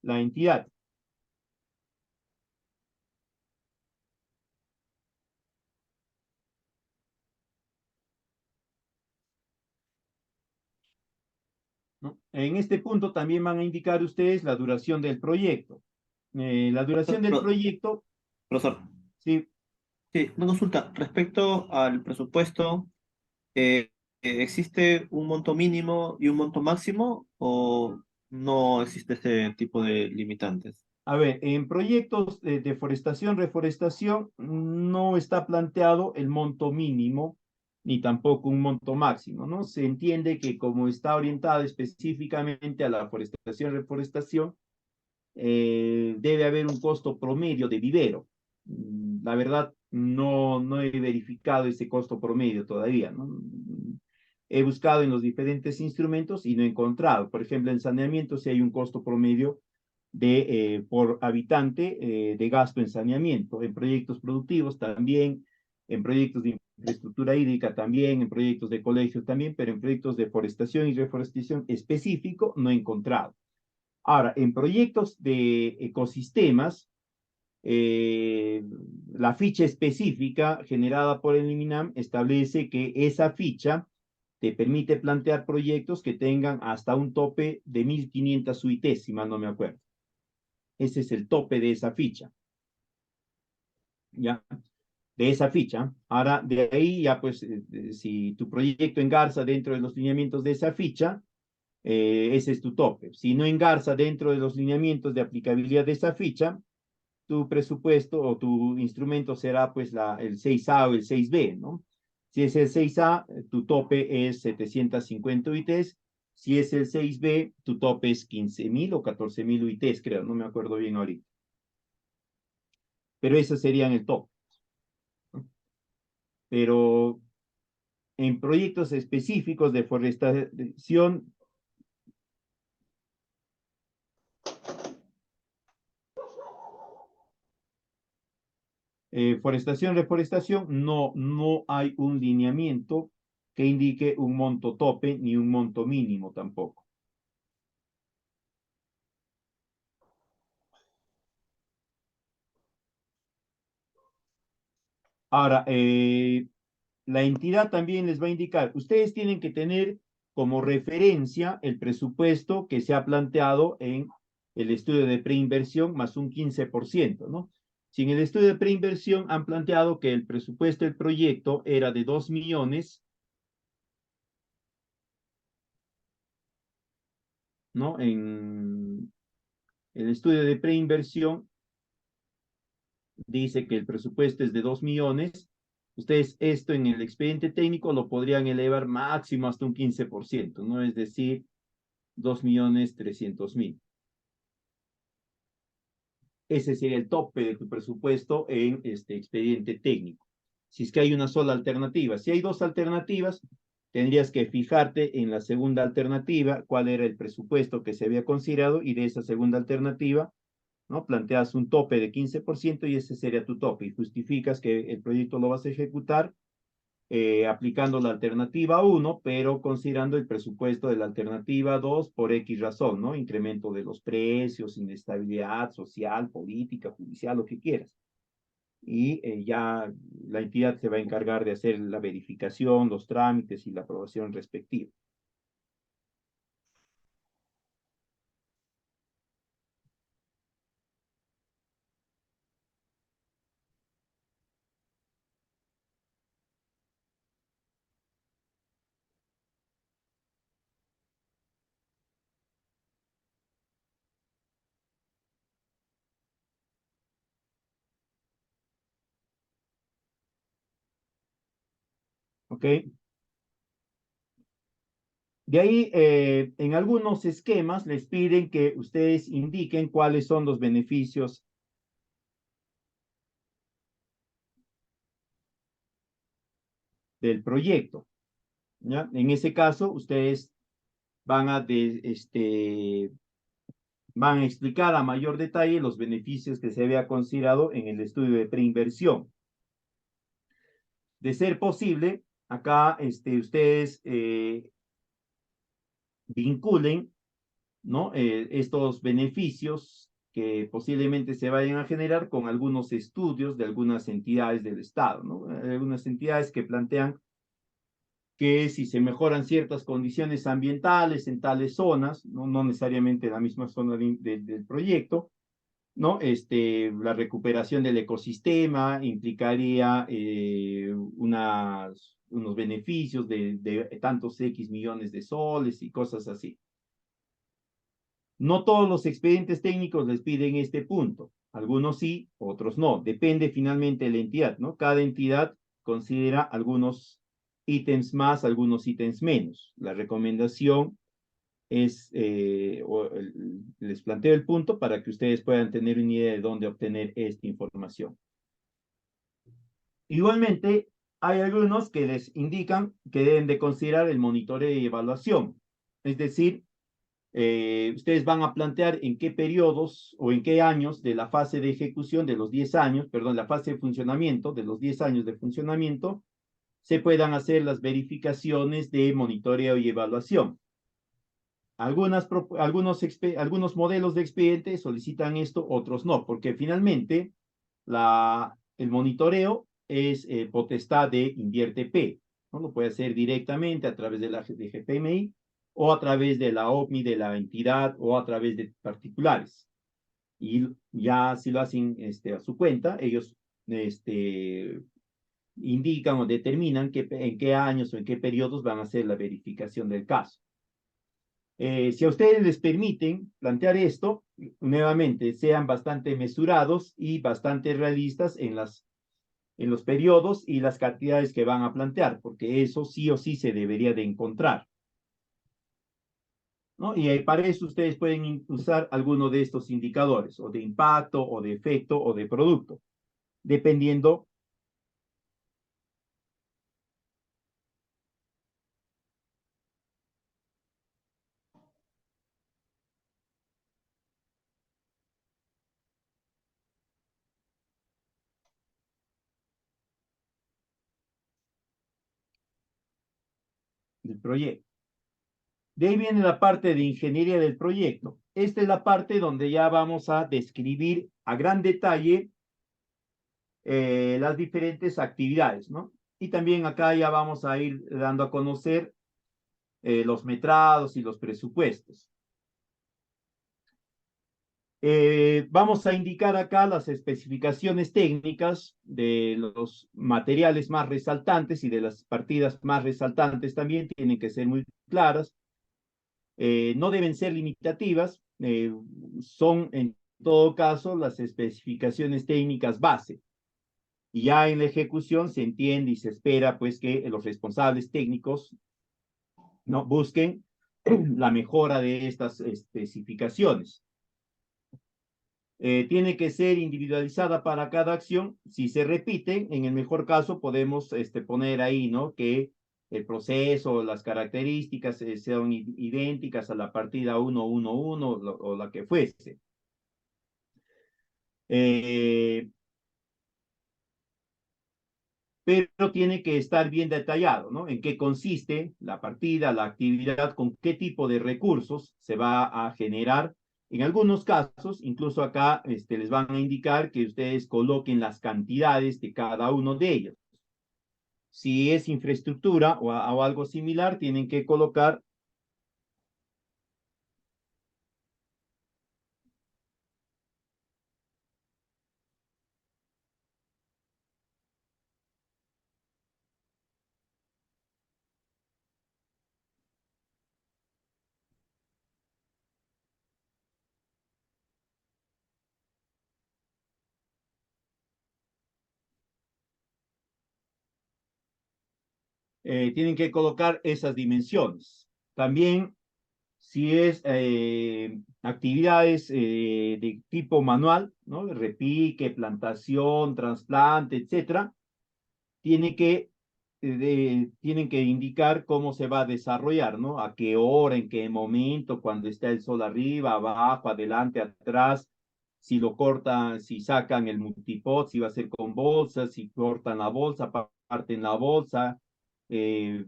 la entidad, ¿no? En este punto también van a indicar ustedes la duración del proyecto. La duración del proyecto, Profesor, sí. sí, una consulta. Respecto al presupuesto, eh, ¿existe un monto mínimo y un monto máximo o no existe ese tipo de limitantes? A ver, en proyectos de deforestación, reforestación, no está planteado el monto mínimo ni tampoco un monto máximo, ¿no? Se entiende que como está orientada específicamente a la forestación, reforestación, debe haber un costo promedio de vivero. La verdad, no he verificado ese costo promedio todavía, ¿no? He buscado en los diferentes instrumentos y no he encontrado. Por ejemplo, en saneamiento sí hay un costo promedio por habitante de gasto en saneamiento, en proyectos productivos también, en proyectos de infraestructura hídrica también, en proyectos de colegios también, pero en proyectos de forestación y reforestación específico no he encontrado. Ahora, en proyectos de ecosistemas, eh, la ficha específica generada por el INAM establece que esa ficha te permite plantear proyectos que tengan hasta un tope de 1500 UITs, si mal no me acuerdo. Ese es el tope de esa ficha, ¿ya? De esa ficha. Ahora, de ahí ya, pues, si tu proyecto engarza dentro de los lineamientos de esa ficha, ese es tu tope. Si no engarza dentro de los lineamientos de aplicabilidad de esa ficha, tu presupuesto o tu instrumento será pues el 6A o el 6B, ¿no? Si es el 6A, tu tope es 750 UITs. Si es el 6B, tu tope es 15.000 o 14.000 UITs, creo, no me acuerdo bien ahorita. pero esos serían el top. Pero en proyectos específicos de forestación, forestación, reforestación, no hay un lineamiento que indique un monto tope ni un monto mínimo tampoco. Ahora, la entidad también les va a indicar, ustedes tienen que tener como referencia el presupuesto que se ha planteado en el estudio de preinversión más un 15%, ¿no? Si en el estudio de preinversión han planteado que el presupuesto del proyecto era de 2 millones, ¿no? En el estudio de preinversión dice que el presupuesto es de 2 millones, ustedes esto en el expediente técnico lo podrían elevar máximo hasta un 15%, ¿no? Es decir, 2.300.000. Ese sería el tope de tu presupuesto en este expediente técnico. Si es que hay una sola alternativa. Si hay dos alternativas, tendrías que fijarte en la segunda alternativa, cuál era el presupuesto que se había considerado y de esa segunda alternativa, ¿no? Planteas un tope de 15% y ese sería tu tope y justificas que el proyecto lo vas a ejecutar aplicando la alternativa 1, pero considerando el presupuesto de la alternativa 2 por X razón, ¿no? Incremento de los precios, inestabilidad social, política, judicial, lo que quieras. Y ya la entidad se va a encargar de hacer la verificación, los trámites y la aprobación respectiva. ¿Ok? De ahí, en algunos esquemas les piden que ustedes indiquen cuáles son los beneficios del proyecto. ¿Ya? En ese caso, ustedes van van a explicar a mayor detalle los beneficios que se había considerado en el estudio de preinversión. De ser posible, acá ustedes vinculen, ¿no? Estos beneficios que posiblemente se vayan a generar con algunos estudios de algunas entidades del Estado, ¿no? Algunas entidades que plantean que si se mejoran ciertas condiciones ambientales en tales zonas, no necesariamente en la misma zona del proyecto, ¿no? La recuperación del ecosistema implicaría unos beneficios de tantos X millones de soles y cosas así. No todos los expedientes técnicos les piden este punto. Algunos sí, otros no. Depende finalmente de la entidad, ¿no? Cada entidad considera algunos ítems más, algunos ítems menos. La recomendación es, les planteo el punto para que ustedes puedan tener una idea de dónde obtener esta información. Igualmente, hay algunos que les indican que deben de considerar el monitoreo y evaluación. Es decir, ustedes van a plantear en qué periodos o en qué años de la fase de ejecución de los 10 años, perdón, la fase de funcionamiento, de los 10 años de funcionamiento, se puedan hacer las verificaciones de monitoreo y evaluación. Algunos modelos de expediente solicitan esto, otros no, porque finalmente el monitoreo es potestad de Invierte P, ¿no? Lo puede hacer directamente a través de la de GPMI o a través de la OPMI de la entidad o a través de particulares. Y ya si lo hacen a su cuenta, ellos indican o determinan en qué años o en qué periodos van a hacer la verificación del caso. Si a ustedes les permiten plantear esto, nuevamente sean bastante mesurados y bastante realistas en los periodos y las cantidades que van a plantear, porque eso sí o sí se debería de encontrar, ¿no? Y para eso ustedes pueden usar alguno de estos indicadores, o de impacto, o de efecto, o de producto. dependiendo del proyecto. De ahí viene la parte de ingeniería del proyecto. Esta es la parte donde ya vamos a describir a gran detalle las diferentes actividades, ¿no? Y también acá ya vamos a ir dando a conocer los metrados y los presupuestos. Vamos a indicar acá las especificaciones técnicas de los materiales más resaltantes y de las partidas más resaltantes también tienen que ser muy claras. No deben ser limitativas, son en todo caso las especificaciones técnicas base. Y ya en la ejecución se entiende y se espera pues que los responsables técnicos no busquen la mejora de estas especificaciones. Tiene que ser individualizada para cada acción. Si se repiten, en el mejor caso podemos poner ahí, ¿no? Que el proceso, las características sean idénticas a la partida 1.1.1 o la que fuese. Pero tiene que estar bien detallado, ¿no? En qué consiste la partida, la actividad, con qué tipo de recursos se va a generar. En algunos casos, incluso acá les van a indicar que ustedes coloquen las cantidades de cada uno de ellos. Si es infraestructura o algo similar, tienen que colocar tienen que colocar esas dimensiones. También, si es actividades de tipo manual, ¿no? Repique, plantación, trasplante, etcétera, tienen que indicar cómo se va a desarrollar, ¿no? A qué hora, en qué momento, cuando está el sol arriba, abajo, adelante, atrás, si lo cortan, si sacan el multipod, si va a ser con bolsa, si cortan la bolsa, parten la bolsa, eh,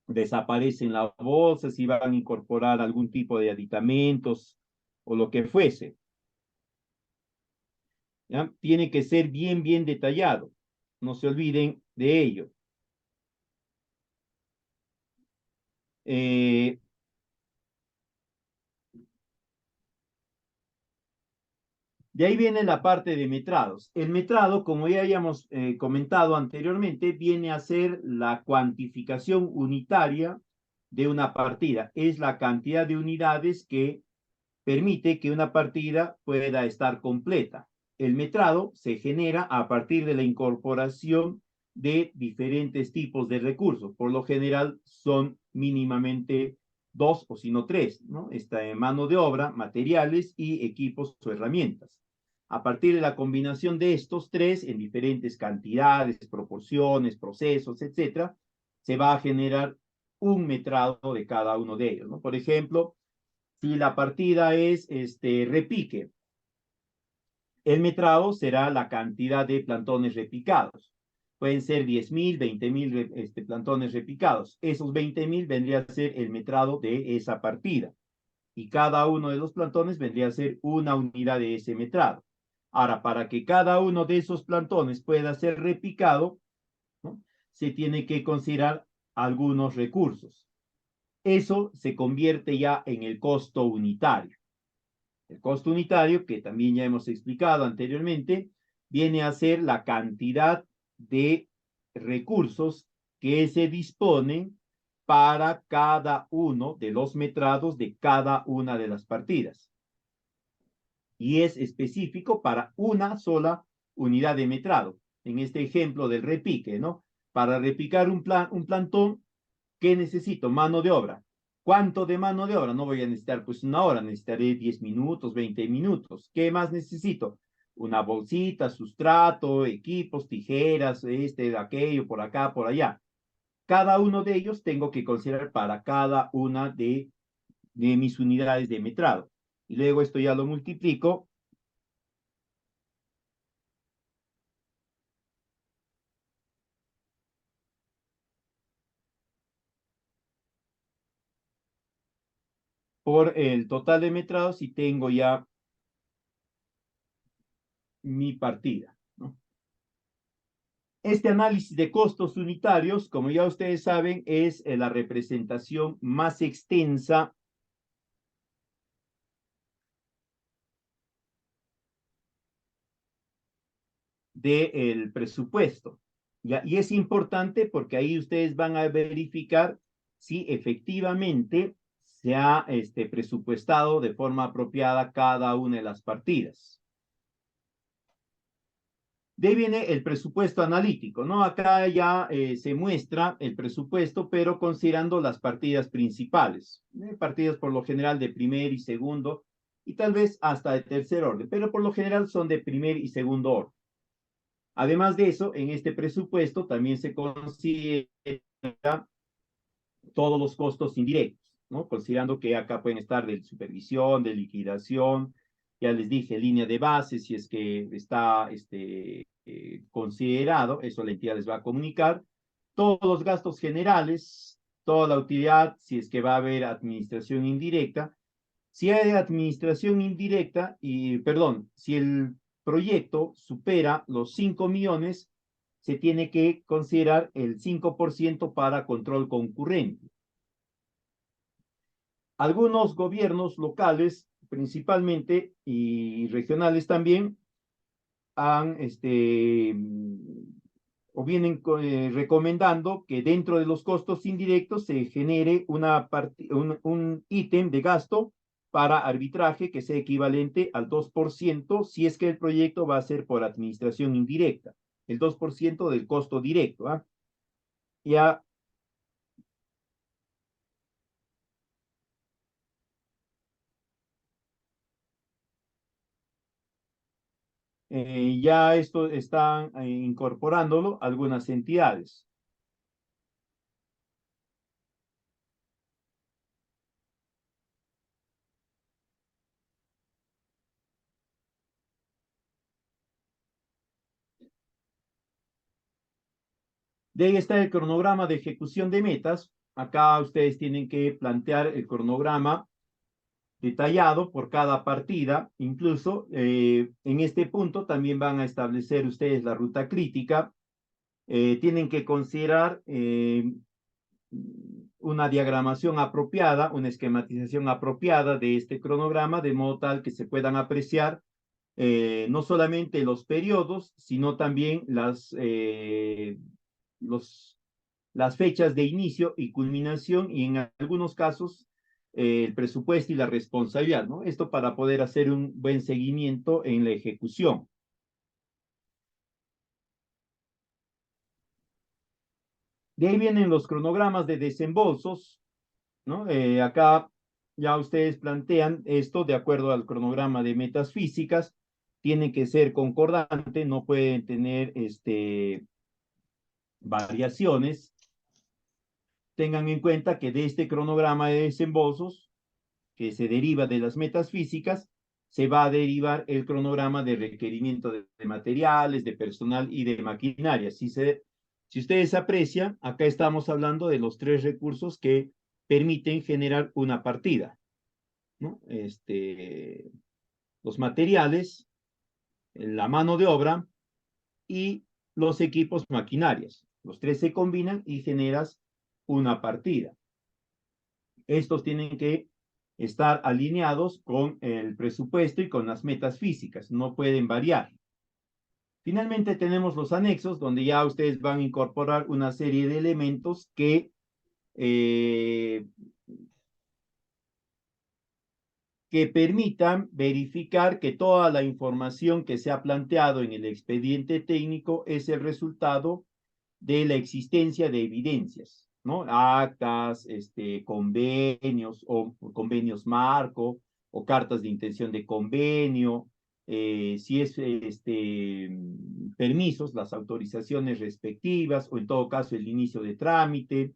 desaparecen la bolsa, si van a incorporar algún tipo de aditamentos o lo que fuese. ¿Ya? Tiene que ser bien, bien detallado. No se olviden de ello. Eh, de ahí viene la parte de metrados. El metrado, como ya habíamos comentado anteriormente, viene a ser la cuantificación unitaria de una partida. Es la cantidad de unidades que permite que una partida pueda estar completa. El metrado se genera a partir de la incorporación de diferentes tipos de recursos. Por lo general son mínimamente dos o si no tres, ¿no? Está en mano de obra, materiales y equipos o herramientas. A partir de la combinación de estos tres en diferentes cantidades, proporciones, procesos, etcétera, se va a generar un metrado de cada uno de ellos, ¿no? Por ejemplo, si la partida es repique, el metrado será la cantidad de plantones repicados. Pueden ser 10.000, 20.000 plantones repicados. Esos 20.000 vendría a ser el metrado de esa partida. Y cada uno de los plantones vendría a ser una unidad de ese metrado. Ahora, para que cada uno de esos plantones pueda ser repicado, ¿no? Se tiene que considerar algunos recursos. Eso se convierte ya en el costo unitario. El costo unitario, que también ya hemos explicado anteriormente, viene a ser la cantidad de recursos que se disponen para cada uno de los metrados de cada una de las partidas. Y es específico para una sola unidad de metrado. En este ejemplo del repique, ¿no? Para repicar un plantón, ¿qué necesito? Mano de obra. ¿Cuánto de mano de obra? No voy a necesitar pues una hora, necesitaré 10 minutos, 20 minutos. ¿Qué más necesito? una bolsita, sustrato, equipos, tijeras, aquello, por acá, por allá. Cada uno de ellos tengo que considerar para cada una de mis unidades de metrado. Y luego esto ya lo multiplico por el total de metrados y tengo ya mi partida, ¿no? Este análisis de costos unitarios, como ya ustedes saben, es la representación más extensa del presupuesto. ¿Ya? Y es importante porque ahí ustedes van a verificar si efectivamente se ha presupuestado de forma apropiada cada una de las partidas. De ahí viene el presupuesto analítico, ¿no? Acá ya se muestra el presupuesto, pero considerando las partidas principales, partidas por lo general de primer y segundo, y tal vez hasta de tercer orden, pero por lo general son de primer y segundo orden. Además de eso, en este presupuesto también se considera todos los costos indirectos, ¿no? Considerando que acá pueden estar de supervisión, de liquidación, ya les dije, línea de base, si es que está considerado, eso la entidad les va a comunicar, todos los gastos generales, toda la utilidad, si es que va a haber administración indirecta. Si hay administración indirecta, y perdón, si el proyecto supera los 5 millones, se tiene que considerar el 5% para control concurrente. Algunos gobiernos locales, principalmente, y regionales también, han o vienen recomendando que dentro de los costos indirectos se genere un ítem de gasto para arbitraje que sea equivalente al 2% si es que el proyecto va a ser por administración indirecta, el 2% del costo directo. ¿Ah? Ya, ya esto están incorporándolo algunas entidades. De ahí está el cronograma de ejecución de metas. Acá ustedes tienen que plantear el cronograma detallado por cada partida. Incluso en este punto también van a establecer ustedes la ruta crítica. Tienen que considerar una diagramación apropiada, una esquematización apropiada de este cronograma, de modo tal que se puedan apreciar no solamente los periodos, sino también las fechas de inicio y culminación y en algunos casos el presupuesto y la responsabilidad, ¿no? Esto para poder hacer un buen seguimiento en la ejecución. De ahí vienen los cronogramas de desembolsos, ¿no? Acá ya ustedes plantean esto de acuerdo al cronograma de metas físicas, tienen que ser concordantes, no pueden tener variaciones. Tengan en cuenta que de este cronograma de desembolsos, que se deriva de las metas físicas, se va a derivar el cronograma de requerimiento de materiales, de personal y de maquinaria. Si ustedes aprecian, acá estamos hablando de los tres recursos que permiten generar una partida, ¿no? Los materiales, la mano de obra y los equipos maquinarias. Los tres se combinan y generas una partida. Estos tienen que estar alineados con el presupuesto y con las metas físicas, no pueden variar. Finalmente tenemos los anexos, donde ya ustedes van a incorporar una serie de elementos que permitan verificar que toda la información que se ha planteado en el expediente técnico es el resultado de la existencia de evidencias, ¿no? Actas, convenios o convenios marco o cartas de intención de convenio, si es permisos, las autorizaciones respectivas, o en todo caso el inicio de trámite.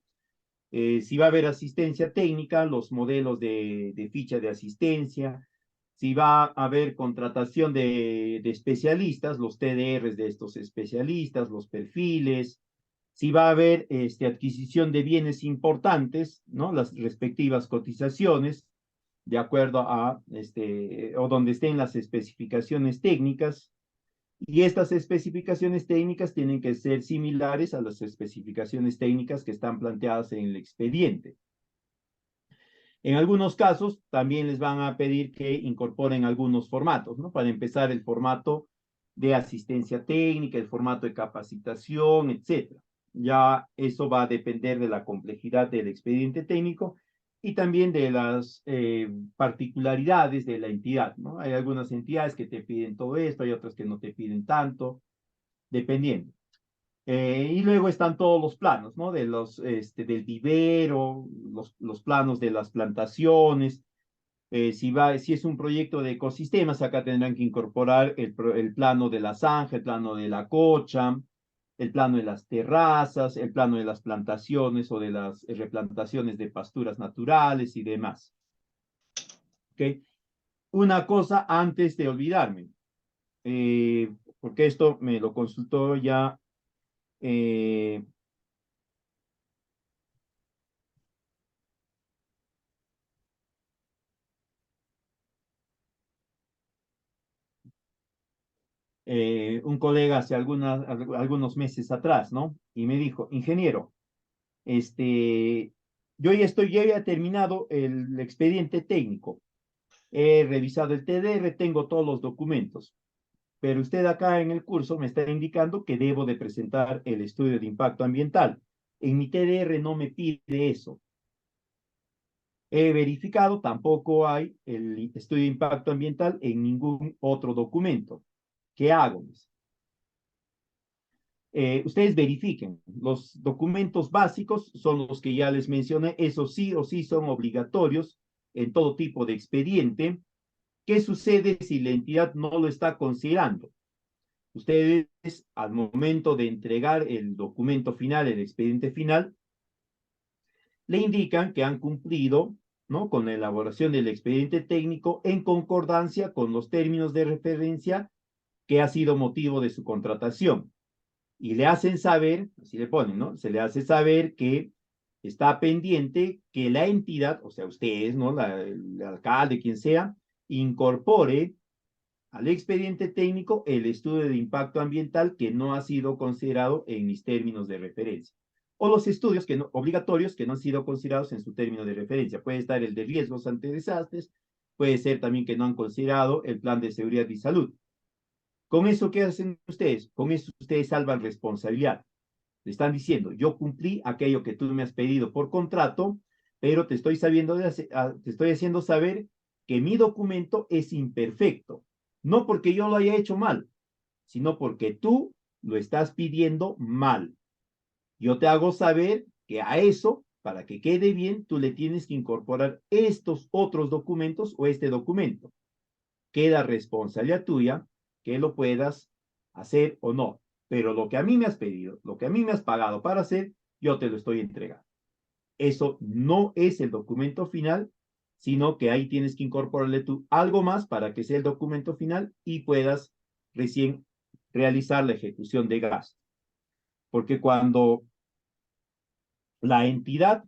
Si va a haber asistencia técnica, los modelos de ficha de asistencia. Si va a haber contratación de especialistas, los TDRs de estos especialistas, los perfiles. Si va a haber adquisición de bienes importantes, ¿no? Las respectivas cotizaciones, de acuerdo a, o donde estén las especificaciones técnicas. Y estas especificaciones técnicas tienen que ser similares a las especificaciones técnicas que están planteadas en el expediente. En algunos casos también les van a pedir que incorporen algunos formatos, ¿no? Para empezar, el formato de asistencia técnica, el formato de capacitación, etcétera. Ya eso va a depender de la complejidad del expediente técnico y también de las particularidades de la entidad, ¿no? Hay algunas entidades que te piden todo esto, hay otras que no te piden tanto, dependiendo. Y luego están todos los planos, ¿no? Del vivero, los planos de las plantaciones. Si es un proyecto de ecosistemas, acá tendrán que incorporar el plano de la zanja, el plano de la cocha, el plano de las terrazas, el plano de las plantaciones o de las replantaciones de pasturas naturales y demás. ¿Ok? Una cosa antes de olvidarme, porque esto me lo consultó ya eh, un colega hace algunos meses atrás, ¿no? Y me dijo, ingeniero, yo ya he terminado el expediente técnico, he revisado el TDR, tengo todos los documentos, pero usted acá en el curso me está indicando que debo de presentar el estudio de impacto ambiental. En mi TDR no me pide eso. He verificado, tampoco hay el estudio de impacto ambiental en ningún otro documento. ¿Qué hago? Ustedes verifiquen, los documentos básicos son los que ya les mencioné, esos sí o sí son obligatorios en todo tipo de expediente. ¿Qué sucede si la entidad no lo está considerando? Ustedes, al momento de entregar el documento final, el expediente final, le indican que han cumplido, ¿no?, con la elaboración del expediente técnico en concordancia con los términos de referencia que ha sido motivo de su contratación. Y le hacen saber, así le ponen, ¿no? Se le hace saber que está pendiente que la entidad, o sea, ustedes, ¿no? El alcalde, quien sea, incorpore al expediente técnico el estudio de impacto ambiental que no ha sido considerado en mis términos de referencia. O los estudios obligatorios que no han sido considerados en su término de referencia. Puede estar el de riesgos ante desastres, puede ser también que no han considerado el plan de seguridad y salud. Con eso, ¿qué hacen ustedes? Con eso ustedes salvan responsabilidad. Le están diciendo, yo cumplí aquello que tú me has pedido por contrato, pero te estoy haciendo saber que mi documento es imperfecto. No porque yo lo haya hecho mal, sino porque tú lo estás pidiendo mal. Yo te hago saber que a eso, para que quede bien, tú le tienes que incorporar estos otros documentos o este documento. Queda responsabilidad tuya que lo puedas hacer o no. Pero lo que a mí me has pedido, lo que a mí me has pagado para hacer, yo te lo estoy entregando. Eso no es el documento final, sino que ahí tienes que incorporarle tú algo más para que sea el documento final y puedas recién realizar la ejecución de gasto. Porque cuando la entidad,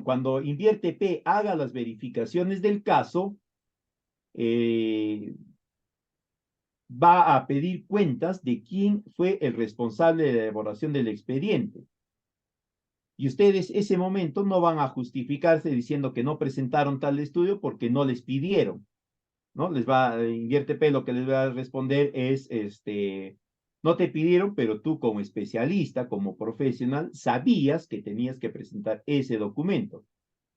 cuando Invierte P haga las verificaciones del caso, eh, va a pedir cuentas de quién fue el responsable de la elaboración del expediente. Y ustedes ese momento no van a justificarse diciendo que no presentaron tal estudio porque no les pidieron, ¿no? Invierte P lo que les va a responder es, no te pidieron, pero tú como especialista, como profesional, sabías que tenías que presentar ese documento.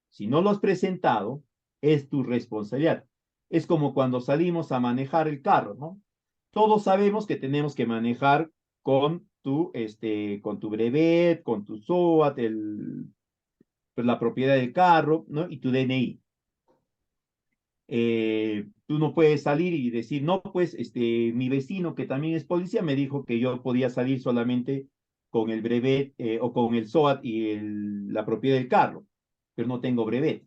Si no lo has presentado, es tu responsabilidad. Es como cuando salimos a manejar el carro, ¿no? Todos sabemos que tenemos que manejar con tu brevet, con tu SOAT, pues la propiedad del carro, ¿no? Y tu DNI. Tú no puedes salir y decir, no, pues mi vecino que también es policía me dijo que yo podía salir solamente con el brevet o con el SOAT y la propiedad del carro, pero no tengo brevet.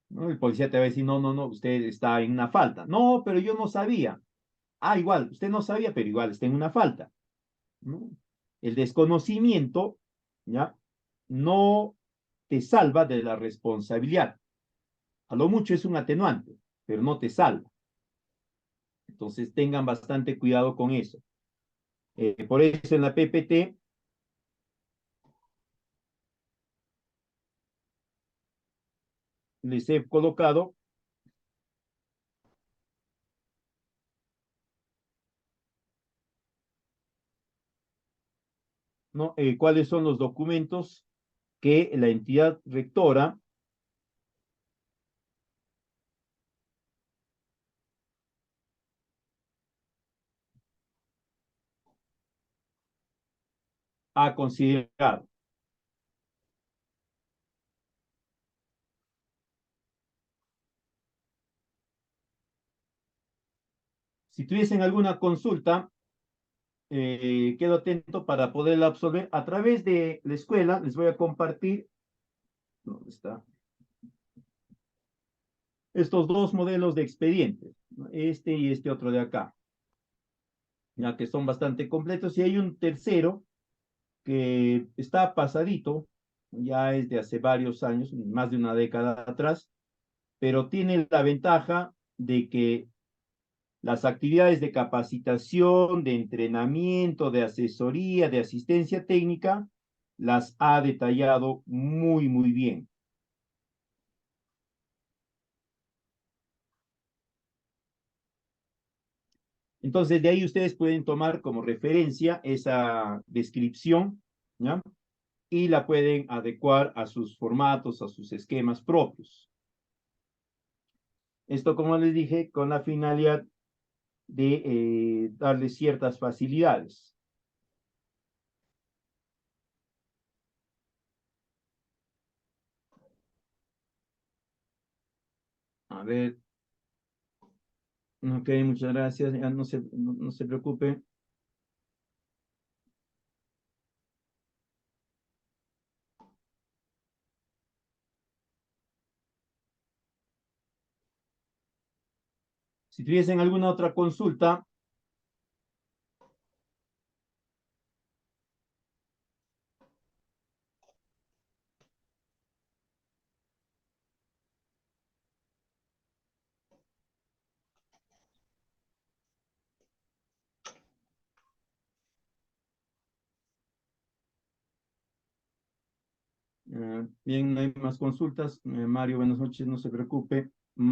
¿No? El policía te va a decir, no, no, no, usted está en una falta. No, pero yo no sabía. Ah, igual, usted no sabía, pero igual está en una falta. ¿No? El desconocimiento, ¿ya? No te salva de la responsabilidad. A lo mucho es un atenuante, pero no te salva. Entonces tengan bastante cuidado con eso. Por eso en la PPT les he colocado, ¿no? Cuáles son los documentos que la entidad rectora ha considerado. Si tuviesen alguna consulta, quedo atento para poderla absolver a través de la escuela. Les voy a compartir, ¿dónde está? Estos dos modelos de expedientes, ¿no? Este y este otro de acá, ya que son bastante completos. Y hay un tercero que está pasadito, ya es de hace varios años, más de una década atrás, pero tiene la ventaja de que las actividades de capacitación, de entrenamiento, de asesoría, de asistencia técnica, las ha detallado muy, muy bien. Entonces, de ahí ustedes pueden tomar como referencia esa descripción, ¿ya? Y la pueden adecuar a sus formatos, a sus esquemas propios. Esto, como les dije, con la finalidad de darles ciertas facilidades. A ver, ok, muchas gracias. Ya no se preocupe. Si tuviesen alguna otra consulta, bien, no hay más consultas. Mario, buenas noches, no se preocupe.